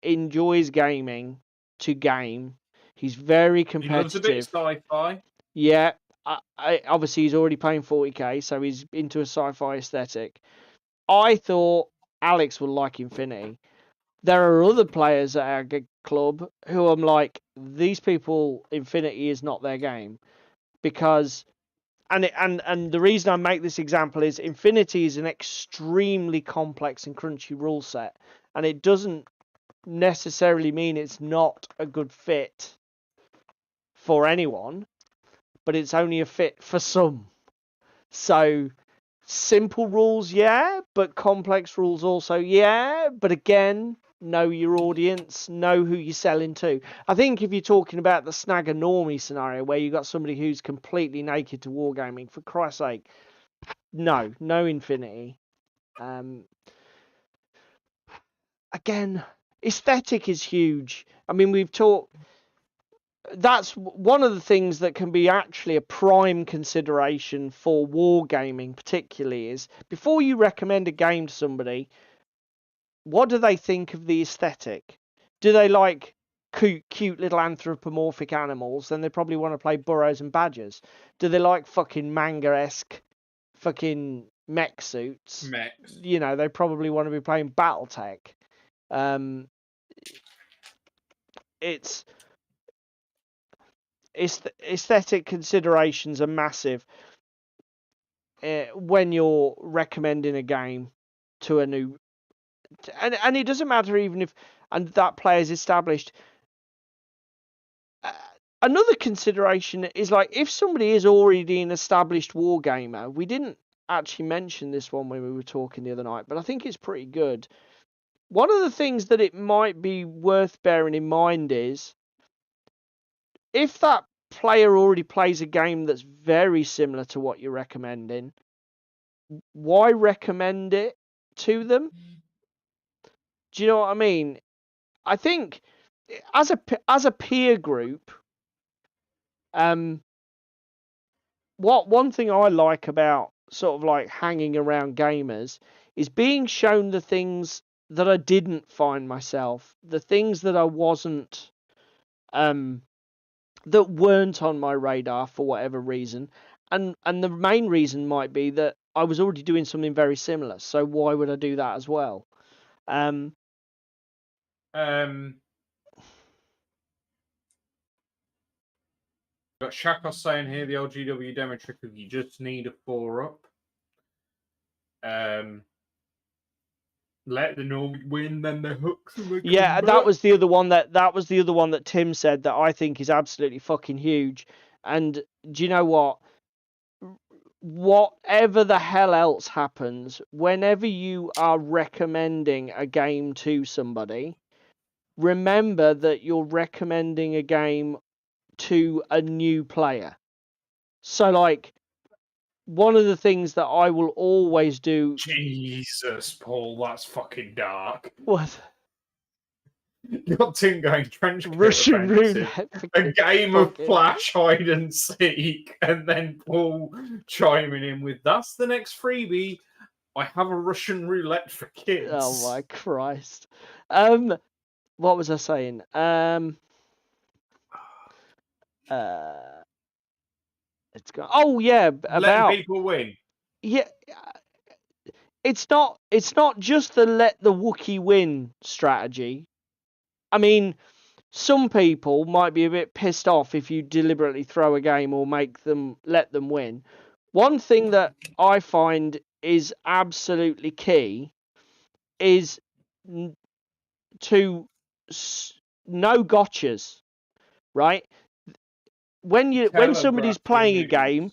enjoys gaming to game. He's very competitive. He loves a bit of sci-fi. Yeah, obviously he's already playing 40k, so he's into a sci-fi aesthetic. I thought Alex would like Infinity. There are other players at our club who I'm like, these people, Infinity is not their game, because, and the reason I make this example is Infinity is an extremely complex and crunchy rule set, and it doesn't necessarily mean it's not a good fit for anyone, but it's only a fit for some. So simple rules, yeah, but complex rules also, yeah, but again, know your audience, know who you're selling to. I think if you're talking about the snag a normie scenario where you've got somebody who's completely naked to wargaming, for Christ's sake, no Infinity. Again, aesthetic is huge. I mean, we've talked. That's one of the things that can be actually a prime consideration for wargaming, particularly, is before you recommend a game to somebody, what do they think of the aesthetic? Do they like cute little anthropomorphic animals? Then they probably want to play burrows and badgers. Do they like fucking manga-esque fucking mech suits? You know, they probably want to be playing BattleTech. It's aesthetic considerations are massive when you're recommending a game to a new, and it doesn't matter even if that player's established. Another consideration is, like, if somebody is already an established wargamer, we didn't actually mention this one when we were talking the other night, but I think it's pretty good. One of the things that it might be worth bearing in mind is, if that player already plays a game that's very similar to what you're recommending, why recommend it to them? Do you know what I mean? I think as a peer group, one thing I like about sort of like hanging around gamers is being shown the things that I didn't find myself, the things that I wasn't, that weren't on my radar for whatever reason, and the main reason might be that I was already doing something very similar, so why would I do that as well? Got Shakos saying here the LGW demo trick of you just need a 4-up. Let the Norby win, then the hooks. Yeah, that was the other one that Tim said that I think is absolutely fucking huge. And do you know what? Whatever the hell else happens, whenever you are recommending a game to somebody, remember that you're recommending a game to a new player. So, like, one of the things that I will always do... Jesus, Paul, that's fucking dark. What? You got Tim going trench coat Russian roulette. A game of flash hide and seek, and then Paul chiming in with, that's the next freebie. I have a Russian roulette for kids. Oh my Christ. What was I saying? It's gone. Oh yeah, about letting people win. Yeah, it's not just the let the Wookiee win strategy. I mean, some people might be a bit pissed off if you deliberately throw a game or let them win. One thing that I find is absolutely key is to no gotchas, right? When somebody's playing a game,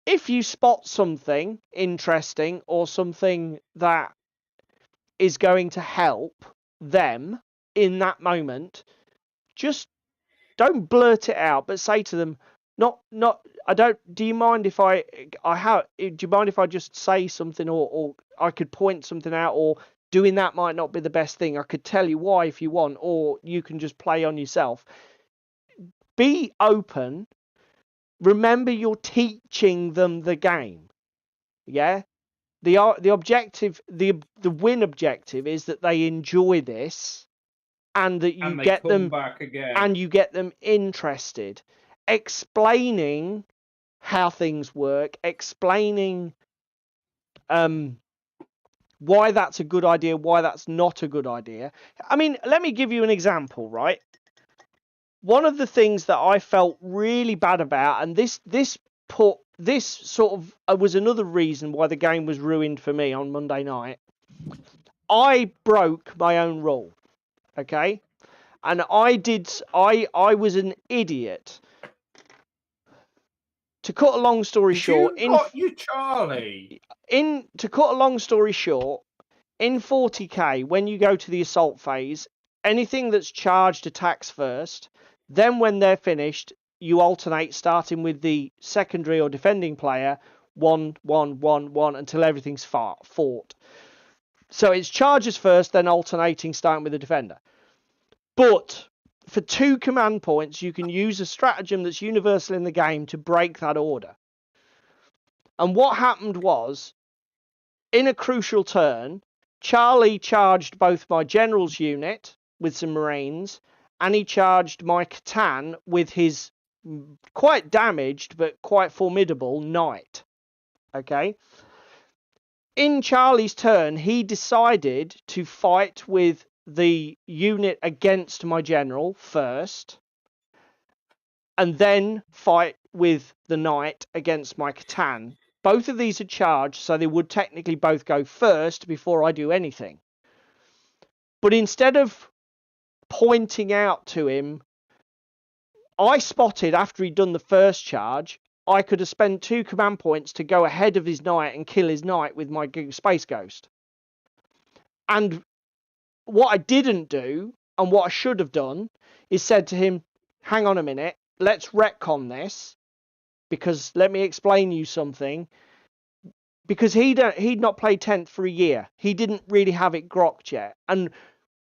if you spot something interesting or something that is going to help them in that moment, just don't blurt it out, but say to them, do you mind if do you mind if I just say something, or I could point something out, or doing that might not be the best thing. I could tell you why if you want, or you can just play on yourself. Be open. Remember, you're teaching them the game. Yeah? The objective, the win objective is that they enjoy this, and that you get them back again. And you get them interested. Explaining how things work, explaining why that's a good idea, why that's not a good idea. I mean, let me give you an example, right? One of the things that I felt really bad about, and this sort of was another reason why the game was ruined for me on Monday night. I broke my own rule, okay? And I was an idiot. To cut a long story short, Charlie. To cut a long story short, in 40k, when you go to the assault phase, anything that's charged attacks first. Then when they're finished, you alternate, starting with the secondary or defending player, 1, 1, 1, 1 until everything's fought. So it's charges first, then alternating, starting with the defender. But for 2 command points, you can use a stratagem that's universal in the game to break that order. And what happened was, in a crucial turn, Charlie charged both my general's unit with some Marines, and he charged my Catan with his quite damaged but quite formidable knight. Okay? In Charlie's turn, he decided to fight with the unit against my general first, and then fight with the knight against my Catan. Both of these are charged, so they would technically both go first before I do anything. But instead of pointing out to him, I spotted after he'd done the first charge, I could have spent 2 command points to go ahead of his knight and kill his knight with my Space Ghost. And what I didn't do, and what I should have done, is said to him, hang on a minute, let's retcon this, because let me explain you something. Because he'd not played 10th for a year. He didn't really have it grokked yet. And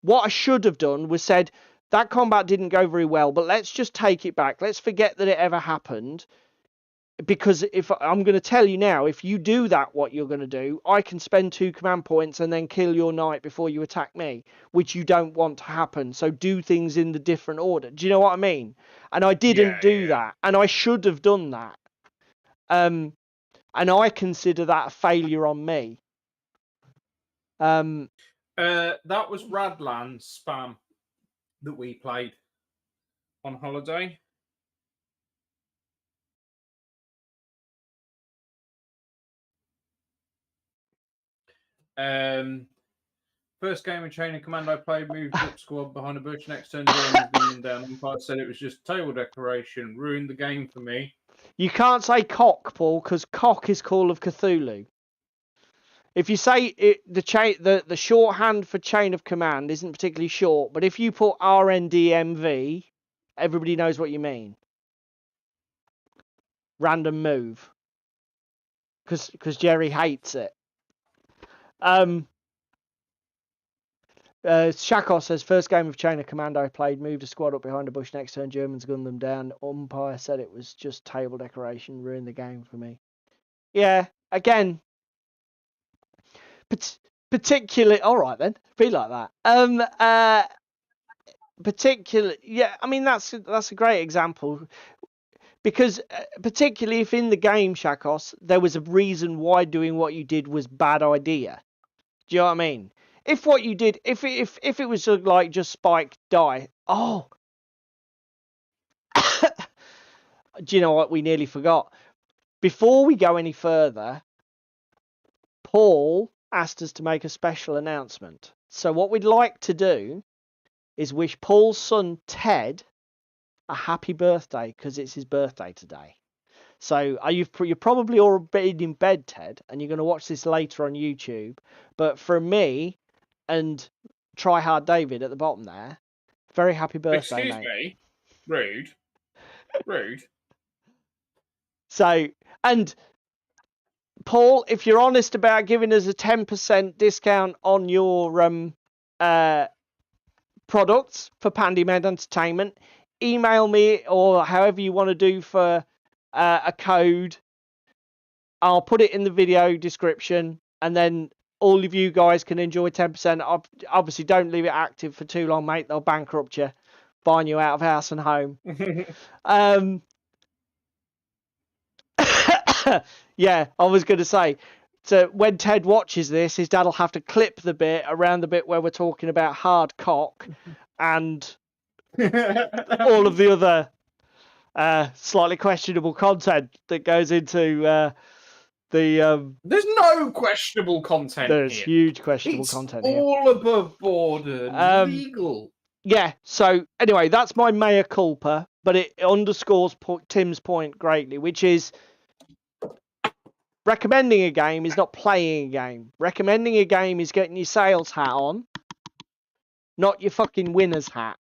what I should have done was said, that combat didn't go very well, but let's just take it back. Let's forget that it ever happened. Because if I'm going to tell you now, if you do that, what you're going to do, I can spend 2 command points and then kill your knight before you attack me, which you don't want to happen. So do things in the different order. Do you know what I mean? And I didn't do that, and I should have done that. And I consider that a failure on me. That was Radland's spam that we played on holiday. First game of Chain of Command I played, moved up squad behind a bush, next turn Germans down. Umpire said it was just table decoration, ruined the game for me. You can't say cock, Paul, because cock is Call of Cthulhu. If you say it, the shorthand for Chain of Command isn't particularly short, but if you put RNDMV, everybody knows what you mean. Random move. Because Jerry hates it. Shakos says, first game of Chain of Command I played, moved a squad up behind a bush, next turn Germans gunned them down. Umpire said it was just table decoration, ruined the game for me. Yeah, again, particularly, all right then, be like that. Particularly, yeah, I mean that's a great example, because particularly if in the game, Shakos, there was a reason why doing what you did was bad idea. Do you know what I mean? If what you did, if it was like just spike die, oh, do you know what? We nearly forgot. Before we go any further, Paul asked us to make a special announcement. So what we'd like to do is wish Paul's son Ted a happy birthday, because it's his birthday today. So you're probably already in bed, Ted, and you're going to watch this later on YouTube. But from me and Try Hard David at the bottom there, very happy birthday, Excuse mate. Me? Rude. So, and Paul, if you're honest about giving us a 10% discount on your products for Pandymed Entertainment, email me, or however you want to do for a code. I'll put it in the video description, and then all of you guys can enjoy 10%. Obviously, don't leave it active for too long, mate. They'll bankrupt you, buying you out of house and home. Yeah, I was going to say, so when Ted watches this, his dad will have to clip the bit around the bit where we're talking about hard cock and all of the other slightly questionable content that goes into the... There's no questionable content There's here. huge questionable content here. It's all above board and legal. Yeah, so anyway, that's my mea culpa, but it underscores Tim's point greatly, which is recommending a game is not playing a game. Recommending a game is getting your sales hat on, not your fucking winner's hat.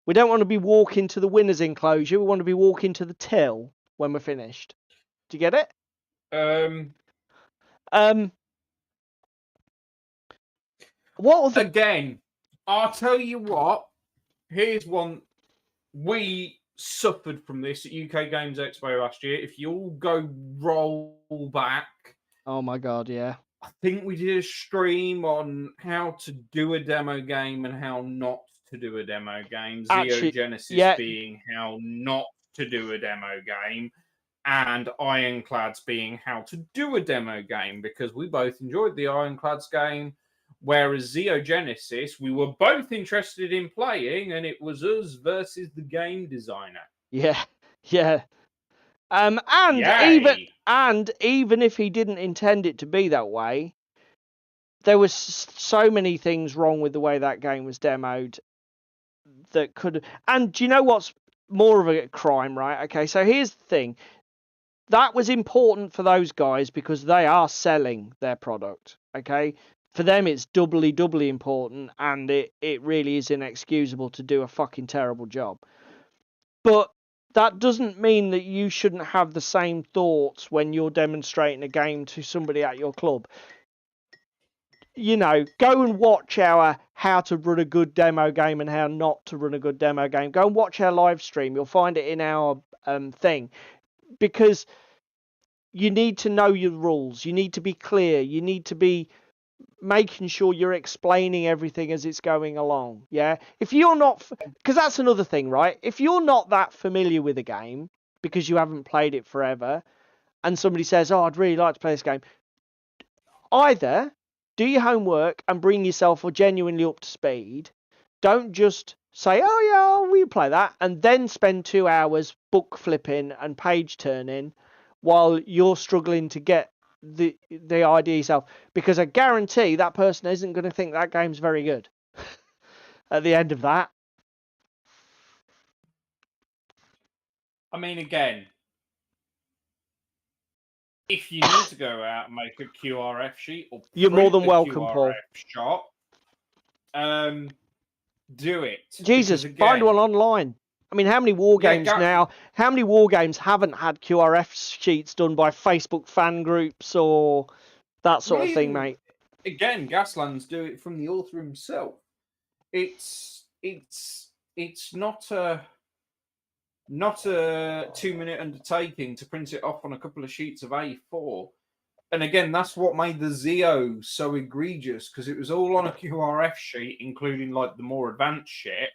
We don't want to be walking to the winner's enclosure. We want to be walking to the till when we're finished. Do you get it? What other... Again, I'll tell you what. Here's one. We suffered from this at UK Games Expo last year. If you all go roll back. Oh my god, yeah. I think we did a stream on how to do a demo game and how not to do a demo game. Xeogenesis being how not to do a demo game, and Ironclads being how to do a demo game, because we both enjoyed the Ironclads game. Whereas Xeogenesis, we were both interested in playing, and it was us versus the game designer. Yeah, yeah. And even if he didn't intend it to be that way, there was so many things wrong with the way that game was demoed that could... And do you know what's more of a crime, right? Okay, so here's the thing. That was important for those guys because they are selling their product, okay? For them, it's doubly important, and it really is inexcusable to do a fucking terrible job. But that doesn't mean that you shouldn't have the same thoughts when you're demonstrating a game to somebody at your club. You know, go and watch our how to run a good demo game and how not to run a good demo game. Go and watch our live stream. You'll find it in our thing. Because you need to know your rules. You need to be clear. You need to be making sure you're explaining everything as it's going along. Yeah, if you're not, because that's another thing, right? If you're not that familiar with a game because you haven't played it forever, and somebody says, "Oh, I'd really like to play this game," either do your homework and bring yourself genuinely up to speed. Don't just say, "Oh yeah, we play that," and then spend 2 hours book flipping and page turning while you're struggling to get the idea yourself, because I guarantee that person isn't going to think that game's very good at the end of that. I mean, again, if you need to go out and make a QRF sheet or you're more than welcome, QRF Paul. Shot, do it. Jesus, again, find one online. I mean, how many war games now? How many war games haven't had QRF sheets done by Facebook fan groups or that sort of thing, mate? Again, Gaslands do it from the author himself. It's not a 2-minute undertaking to print it off on a couple of sheets of A4. And again, that's what made the Zeo so egregious, because it was all on a QRF sheet, including like the more advanced shit.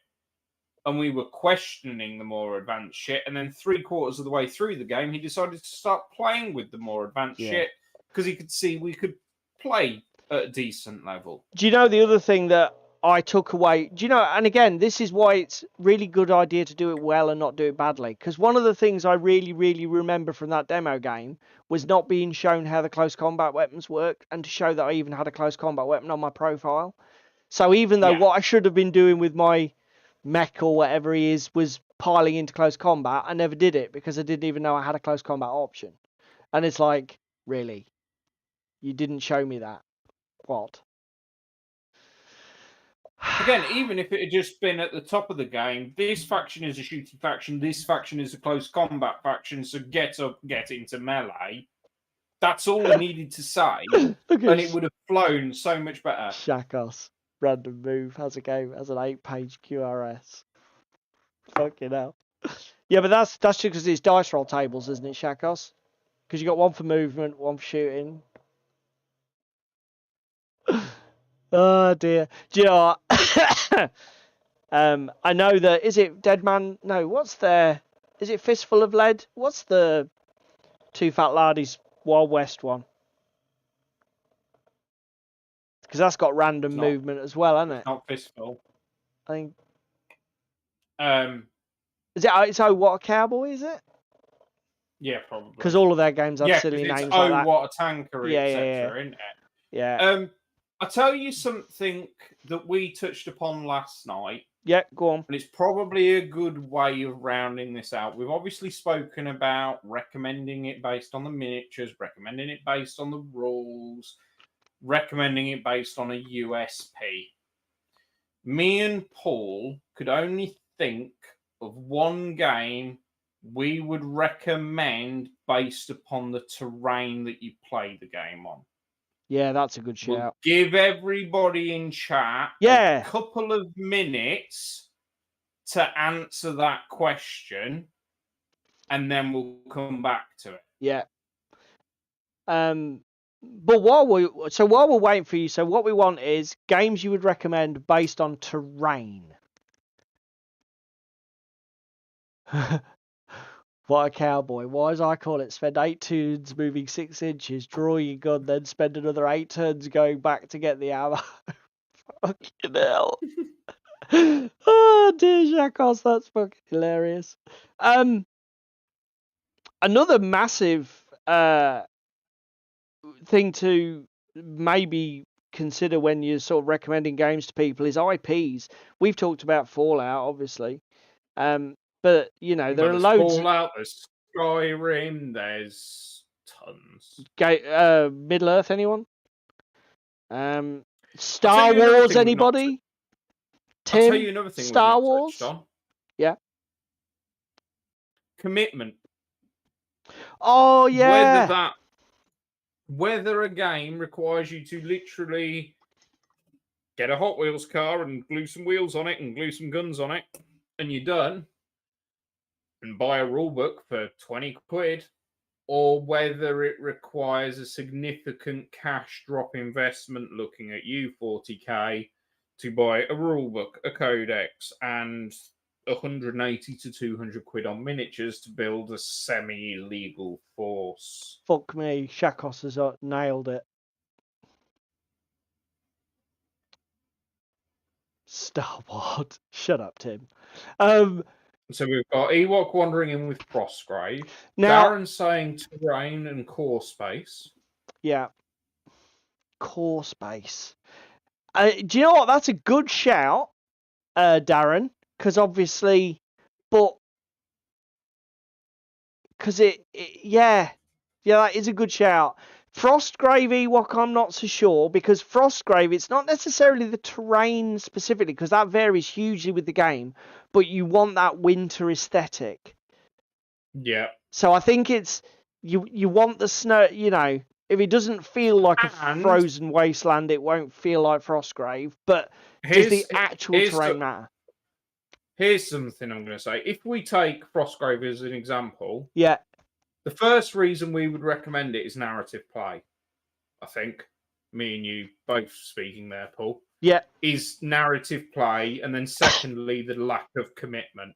And we were questioning the more advanced shit. And then 3/4 of the way through the game, he decided to start playing with the more advanced shit because he could see we could play at a decent level. Do you know the other thing that I took away? Do you know, and again, this is why it's really good idea to do it well and not do it badly. Because one of the things I really remember from that demo game was not being shown how the close combat weapons work, and to show that I even had a close combat weapon on my profile. So even though what I should have been doing with my mech or whatever he is was piling into close combat, I never did it because I didn't even know I had a close combat option. And it's like, really? You didn't show me that? What? Again, even if it had just been at the top of the game, this faction is a shooting faction, this faction is a close combat faction, so get up, get into melee. That's all we needed to say, and it would have flown so much better. Shakos. Random move has a game as an 8-page QRS. Fucking hell. Yeah, but that's just because it's dice roll tables, isn't it, Shakos? Because you got one for movement, one for shooting. Oh dear. Do you know what? I know that, is it Dead Man? No, what's there? Is it Fistful of Lead? What's the Two Fat Lardies Wild West one? Because that's got random movement as well, hasn't it? Not Fistful. I think. Is it? It's Oh What a Cowboy, is it? Yeah, probably. Because all of their games have silly names like that. Oh What a Tanker, etc. Isn't it? Yeah. I'll tell you something that we touched upon last night. Yeah, go on. And it's probably a good way of rounding this out. We've obviously spoken about recommending it based on the miniatures, recommending it based on the rules, recommending it based on a USP. Me and Paul could only think of one game we would recommend based upon the terrain that you play the game on. Yeah, that's a good shout. We'll give everybody in chat a couple of minutes to answer that question, and then we'll come back to it. Yeah. But while we're waiting for you, so what we want is games you would recommend based on terrain. What a cowboy. Why, as I call it, spend 8 turns moving 6 inches, draw your gun, then spend another 8 turns going back to get the ammo. Fucking hell. Oh dear, Shakos, that's fucking hilarious. Another massive thing to maybe consider when you're sort of recommending games to people is IPs. We've talked about Fallout, obviously. But, you know, there are loads... Fallout, there's Skyrim, there's tons. Middle-earth, anyone? Star Wars, anybody? Tim, I'll tell you another thing Star Wars? On. Yeah. Commitment. Oh, yeah. Whether a game requires you to literally get a Hot Wheels car and glue some wheels on it and glue some guns on it, and you're done, and buy a rule book for 20 quid, or whether it requires a significant cash drop investment, looking at you, 40k, to buy a rule book, a codex, and 180 to 200 quid on miniatures to build a semi-legal force. Fuck me, Shakos has nailed it. Star Wars. Shut up, Tim. So we've got Ewok wandering in with Frostgrave. Now, Darren saying terrain and core space. Yeah. Core space. Do you know what? That's a good shout, Darren. Because obviously, that is a good shout. Frostgrave Ewok, I'm not so sure, because Frostgrave, it's not necessarily the terrain specifically, because that varies hugely with the game, but you want that winter aesthetic. Yeah. So I think it's, you want the snow, you know, if it doesn't feel like a frozen wasteland, it won't feel like Frostgrave, but does the actual terrain matter? Here's something I'm going to say. If we take Frostgrave as an example, yeah, the first reason we would recommend it is narrative play. I think me and you both speaking there, Paul. Yeah, is narrative play, and then secondly, the lack of commitment.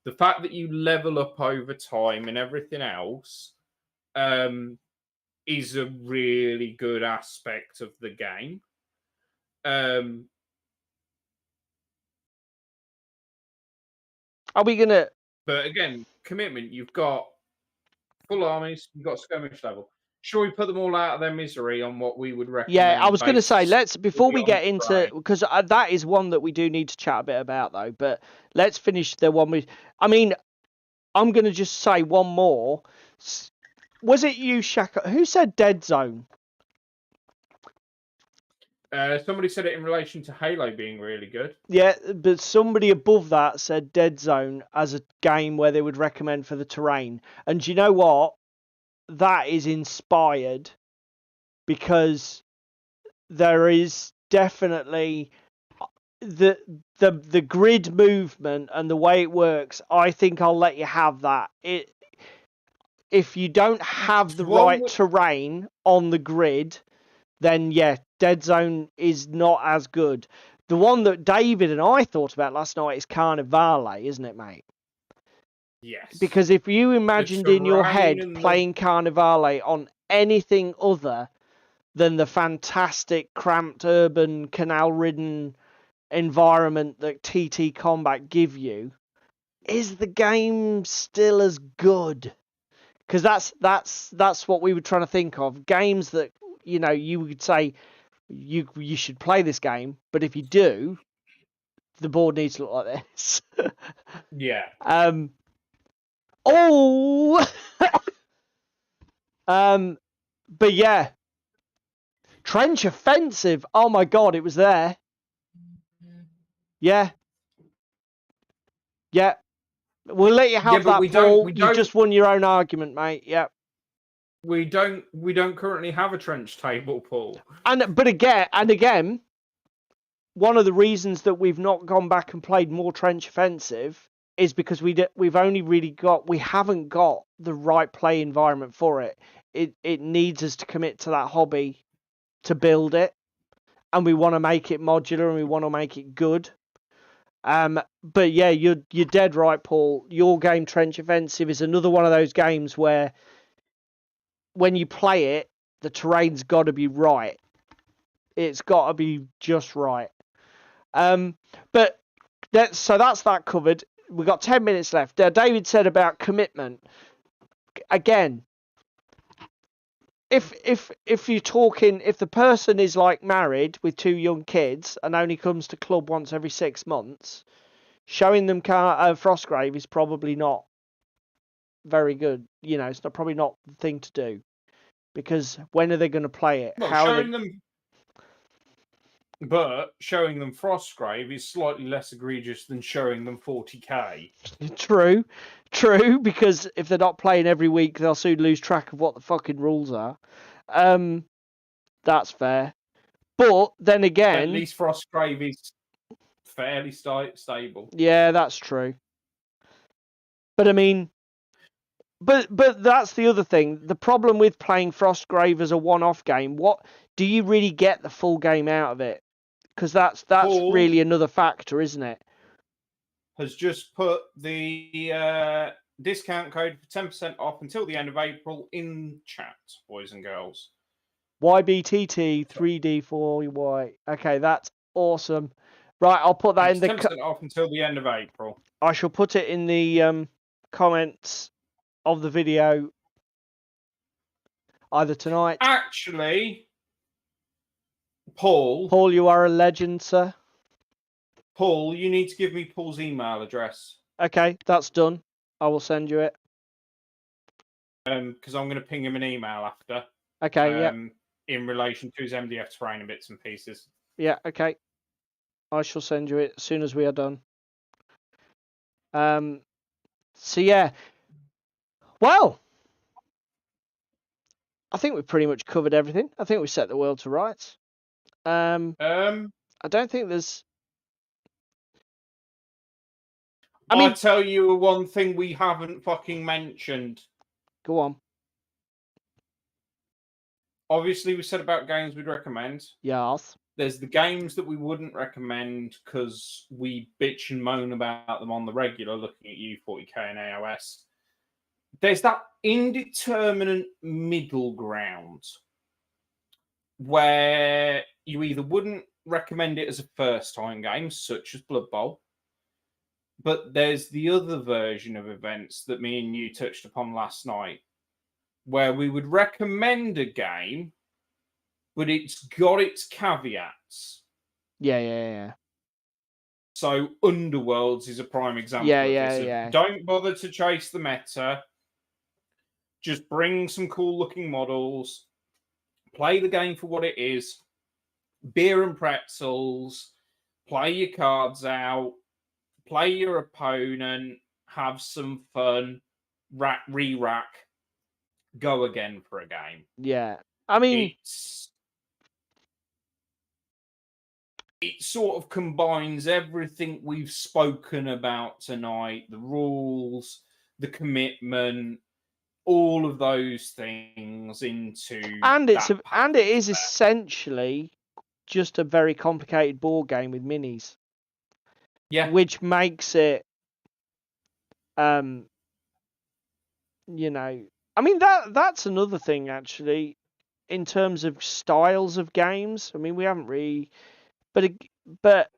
The fact that you level up over time and everything else is a really good aspect of the game. Are we gonna? But again, commitment. You've got full armies. You've got skirmish level. Shall we put them all out of their misery on what we would recommend? Yeah, I was going to say, before we get into, because that is one that we do need to chat a bit about though. But let's finish the one with. I mean, I'm going to just say one more. Was it you, Shaka? Who said Dead Zone? Somebody said it in relation to Halo being really good. Yeah, but somebody above that said Dead Zone as a game where they would recommend for the terrain. And do you know what? That is inspired, because there is definitely the grid movement and the way it works. I think I'll let you have that. If you don't have the right terrain on the grid, then yeah, Dead Zone is not as good. The one that David and I thought about last night is Carnivale, isn't it, mate? Yes. Because if you imagined in your head playing Carnivale on anything other than the fantastic, cramped, urban, canal-ridden environment that TT Combat give you, is the game still as good? Because that's what we were trying to think of. Games that, you know, you would say you should play this game, but if you do, the board needs to look like this. Yeah. But yeah, Trench Offensive. Oh my God, it was there. Yeah. We'll let you have that, Paul. You just won your own argument, mate. Yep. We don't currently have a trench table, Paul. But again, one of the reasons that we've not gone back and played more trench offensive is because we haven't got the right play environment for it. It needs us to commit to that hobby to build it, and we want to make it modular and we want to make it good. But yeah, you're dead right, Paul. Your game Trench Offensive is another one of those games where when you play it, the terrain's got to be right. It's got to be just right. But that's that covered. We've got 10 minutes left. David said about commitment. Again, if you're talking, if the person is like married with 2 young kids and only comes to club once every 6 months, showing them Frostgrave is probably not very good. You know, it's probably not the thing to do, because when are they going to play it? Well, But showing them Frostgrave is slightly less egregious than showing them 40k. True, because if they're not playing every week, they'll soon lose track of what the fucking rules are. That's fair. But then again, at least Frostgrave is fairly stable. Yeah, that's true. But I mean, but that's the other thing. The problem with playing Frostgrave as a one-off game, what do you really get the full game out of it? Because that's Paul really another factor, isn't it? Has just put the discount code for 10% off until the end of April in chat, boys and girls. YBTT 3D4Y. Okay, that's awesome. Right, I'll put that in the 10% off until the end of April. I shall put it in the comments of the video either tonight. Actually, Paul, you are a legend, sir. Paul, you need to give me Paul's email address. Okay, that's done. I will send you it. Because I'm going to ping him an email after. Okay, yeah. In relation to his MDF terrain and bits and pieces. Yeah, okay. I shall send you it as soon as we are done. So yeah. Well, I think we've pretty much covered everything. I think we set the world to rights. I don't think there's. I'll tell you one thing we haven't fucking mentioned. Go on. Obviously, we said about games we'd recommend. Yes. There's the games that we wouldn't recommend because we bitch and moan about them on the regular, looking at you, 40k and AOS. There's that indeterminate middle ground where you either wouldn't recommend it as a first-time game, such as Blood Bowl, but there's the other version of events that me and you touched upon last night, where we would recommend a game, but it's got its caveats. Yeah. So Underworlds is a prime example of this. Yeah. Don't bother to chase the meta. Just bring some cool-looking models. Play the game for what it is. Beer and pretzels. Play your cards out. Play your opponent. Have some fun. Re-rack. Go again for a game. Yeah. I mean, it sort of combines everything we've spoken about tonight, the rules, the commitment, all of those things into it is essentially just a very complicated board game with minis. Yeah. Which makes it you know, I mean that's another thing actually in terms of styles of games. I mean, we haven't really but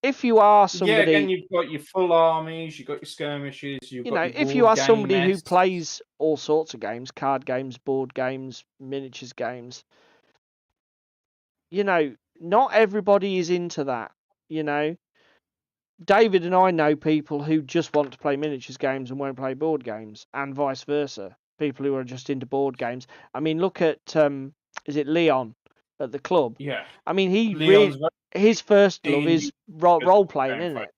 if you are somebody, again, you've got your full armies, you've got your skirmishes, if you are somebody who plays all sorts of games, card games, board games, miniatures games, not everybody is into that. David and I know people who just want to play miniatures games and won't play board games, and vice versa. People who are just into board games. I mean, look at is it Leon at the club? Yeah. I mean, his first love is role playing, isn't it?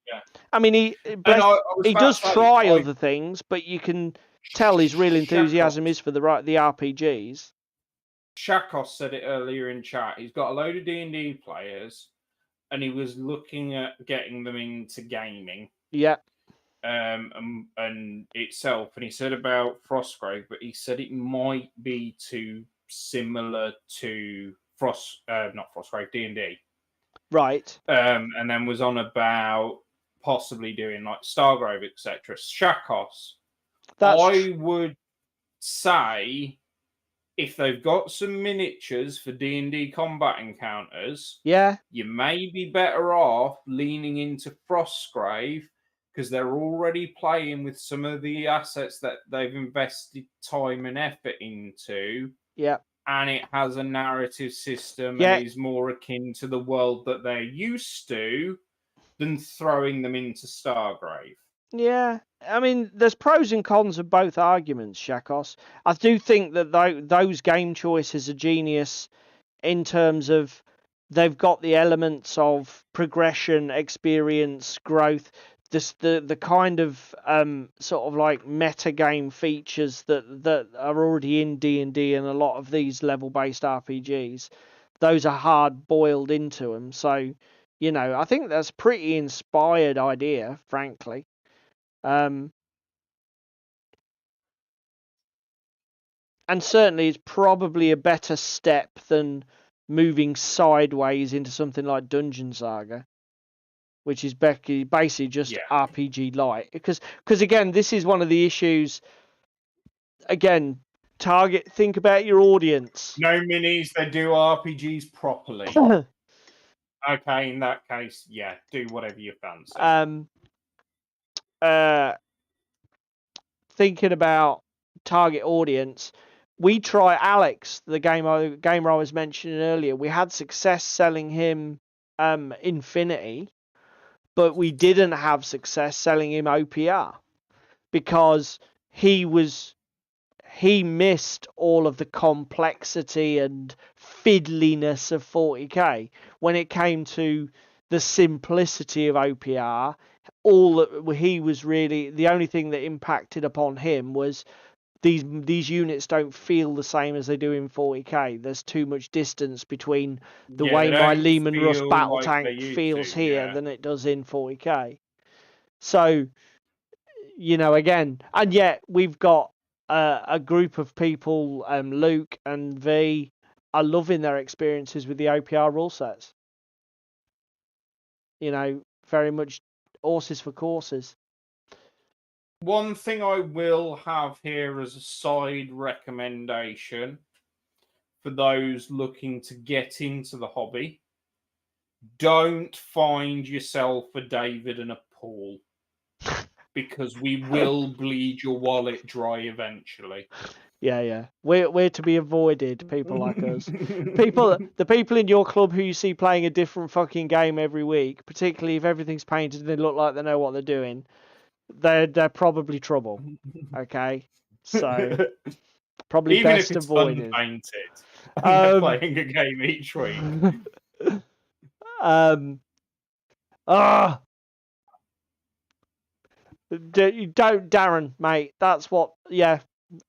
Yeah. I mean, he does try other things, but you can tell his real enthusiasm is for the RPGs. Shakos said it earlier in chat. He's got a load of D&D players, and he was looking at getting them into gaming. Yeah. And itself, and he said about Frostgrave, but he said it might be too similar to not Frostgrave, D&D. Right. And then was on about possibly doing like Stargrave, etc. Shakos. I would say if they've got some miniatures for D&D combat encounters, yeah, you may be better off leaning into Frostgrave because they're already playing with some of the assets that they've invested time and effort into. Yeah. And it has a narrative system and is more akin to the world that they're used to than throwing them into Stargrave. Yeah. I mean, there's pros and cons of both arguments, Shakos. I do think that those game choices are genius in terms of they've got the elements of progression, experience, growth, the kind of sort of like meta game features that are already in D&D and a lot of these level-based RPGs. Those are hard boiled into them. So, you know, I think that's a pretty inspired idea, frankly. And certainly it's probably a better step than moving sideways into something like Dungeon Saga, which is basically just RPG light. Because again, this is one of the issues. Again, think about your audience. No minis, they do RPGs properly. Okay, in that case, yeah, do whatever you fancy. Thinking about target audience, we try Alex, the gamer I was mentioning earlier. We had success selling him Infinity, but we didn't have success selling him OPR because he missed all of the complexity and fiddliness of 40k when it came to the simplicity of OPR. All that he was really, the only thing that impacted upon him was these units don't feel the same as they do in 40k. There's too much distance between the way my Lehman Russ battle tank feels here than it does in 40k. So, you know, again, and yet we've got a group of people, Luke and V, are loving their experiences with the OPR rule sets. You know, very much horses for courses. One thing I will have here as a side recommendation for those looking to get into the hobby: don't find yourself a David and a Paul, because we will bleed your wallet dry eventually. Yeah. We're to be avoided, people like us. The people in your club who you see playing a different fucking game every week, particularly if everything's painted and they look like they know what they're doing, they're probably trouble. Okay? So probably even best if it's avoided. Unpainted. They're playing a game each week. Don't, Darren, mate. That's what. Yeah,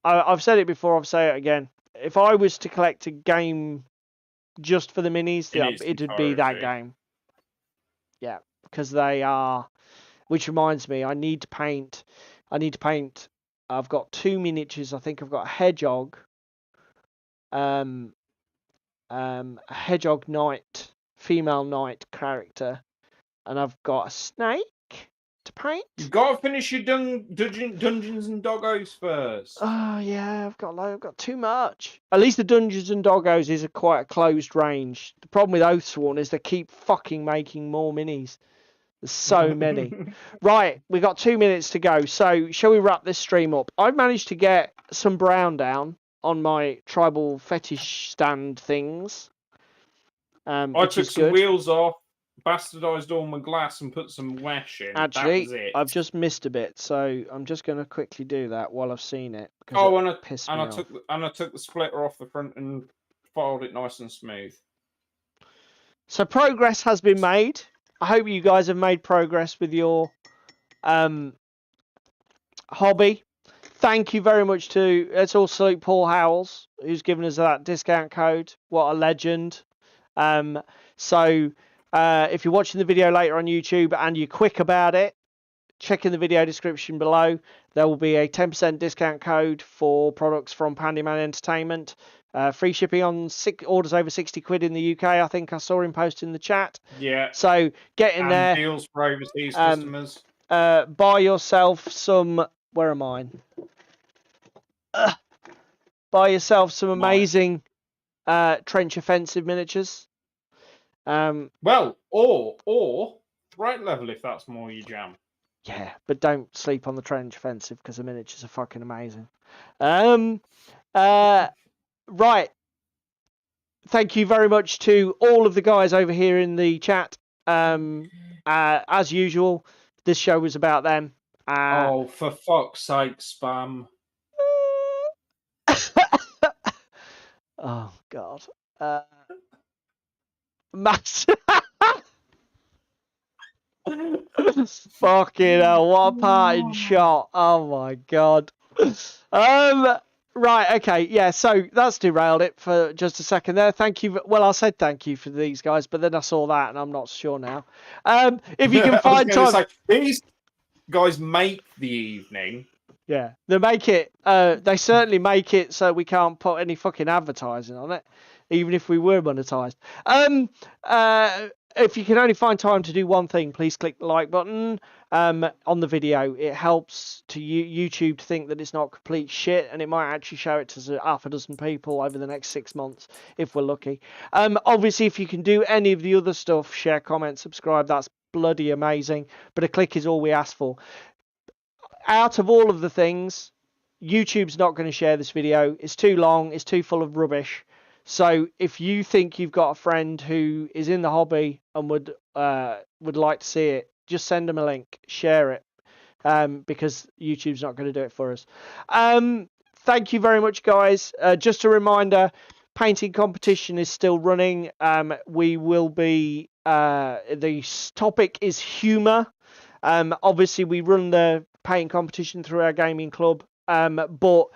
I've said it before. I'll say it again. If I was to collect a game just for the minis, it would be that game. Yeah, because they are. Which reminds me, I need to paint. I've got 2 miniatures. I think I've got a hedgehog. A hedgehog knight, female knight character, and I've got a snake to paint. You've got to finish your Dungeons and Doggos first. Oh yeah, I've got too much. At least the Dungeons and Doggos is quite a closed range. The problem with Oathsworn is they keep fucking making more minis. There's so many. Right, we've got 2 minutes to go. So shall we wrap this stream up? I've managed to get some brown down on my tribal fetish stand things. I took some wheels off, bastardized all my glass, and put some wesh in. Actually, that was it. I've just missed a bit, so I'm just going to quickly do that while I've seen it. I took the splitter off the front and filed it nice and smooth. So progress has been made. I hope you guys have made progress with your hobby. thank you very much to let's all salute Paul Howells, who's given us that discount code. What a legend! So if you're watching the video later on YouTube and you're quick about it, check in the video description below. There will be a 10% discount code for products from Pandyman Entertainment. Free shipping on orders over 60 quid in the UK. I think I saw him post in the chat. Yeah. So get in there. Deals for overseas customers. Buy yourself some. Where are mine? Buy yourself some amazing trench offensive miniatures. Well, or right level if that's more your jam. Yeah, but don't sleep on the trench offensive because the miniatures are fucking amazing. Right. Thank you very much to all of the guys over here in the chat. As usual, this show was about them. Oh, for fuck's sake, spam. Oh, God. Max. Fucking hell, what a parting shot. Oh, my God. Right, okay, yeah, so that's derailed it for just a second there. Thank you. Well, I said thank you for these guys, but then I saw that and I'm not sure now. If you can find time... these guys make the evening. Yeah, they make it. They certainly make it so we can't put any fucking advertising on it, even if we were monetized. If you can only find time to do one thing, please click the like button on the video. It helps to YouTube to think that it's not complete shit, and it might actually show it to half a dozen people over the next 6 months if we're lucky. Obviously, if you can do any of the other stuff, share, comment, subscribe, that's bloody amazing. But a click is all we ask for. Out of all of the things, YouTube's not going to share this video. It's too long. It's too full of rubbish. So if you think you've got a friend who is in the hobby and would like to see it, just send them a link, share it, because YouTube's not going to do it for us. Thank you very much, guys. Just a reminder, painting competition is still running. We will be. The topic is humour. Obviously, we run the painting competition through our gaming club, but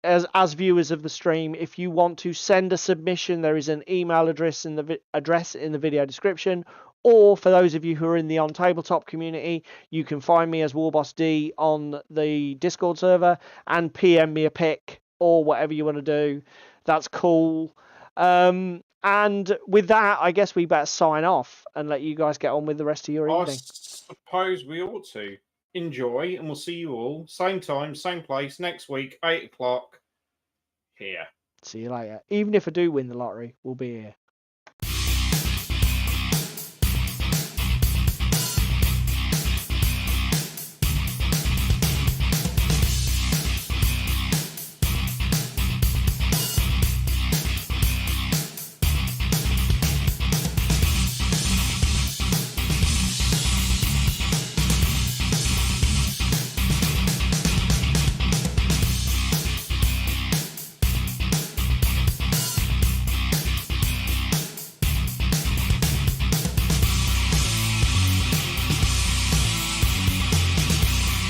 as viewers of the stream, if you want to send a submission, there is an email address in the video description, or for those of you who are in the on tabletop community, you can find me as WarbossD on the Discord server and PM me a pic or whatever you want to do. That's cool. And with that, I guess we better sign off and let you guys get on with the rest of your evening. I suppose we ought to. Enjoy, and we'll see you all same time, same place next week, 8 o'clock here. See you later. Even if I do win the lottery, we'll be here.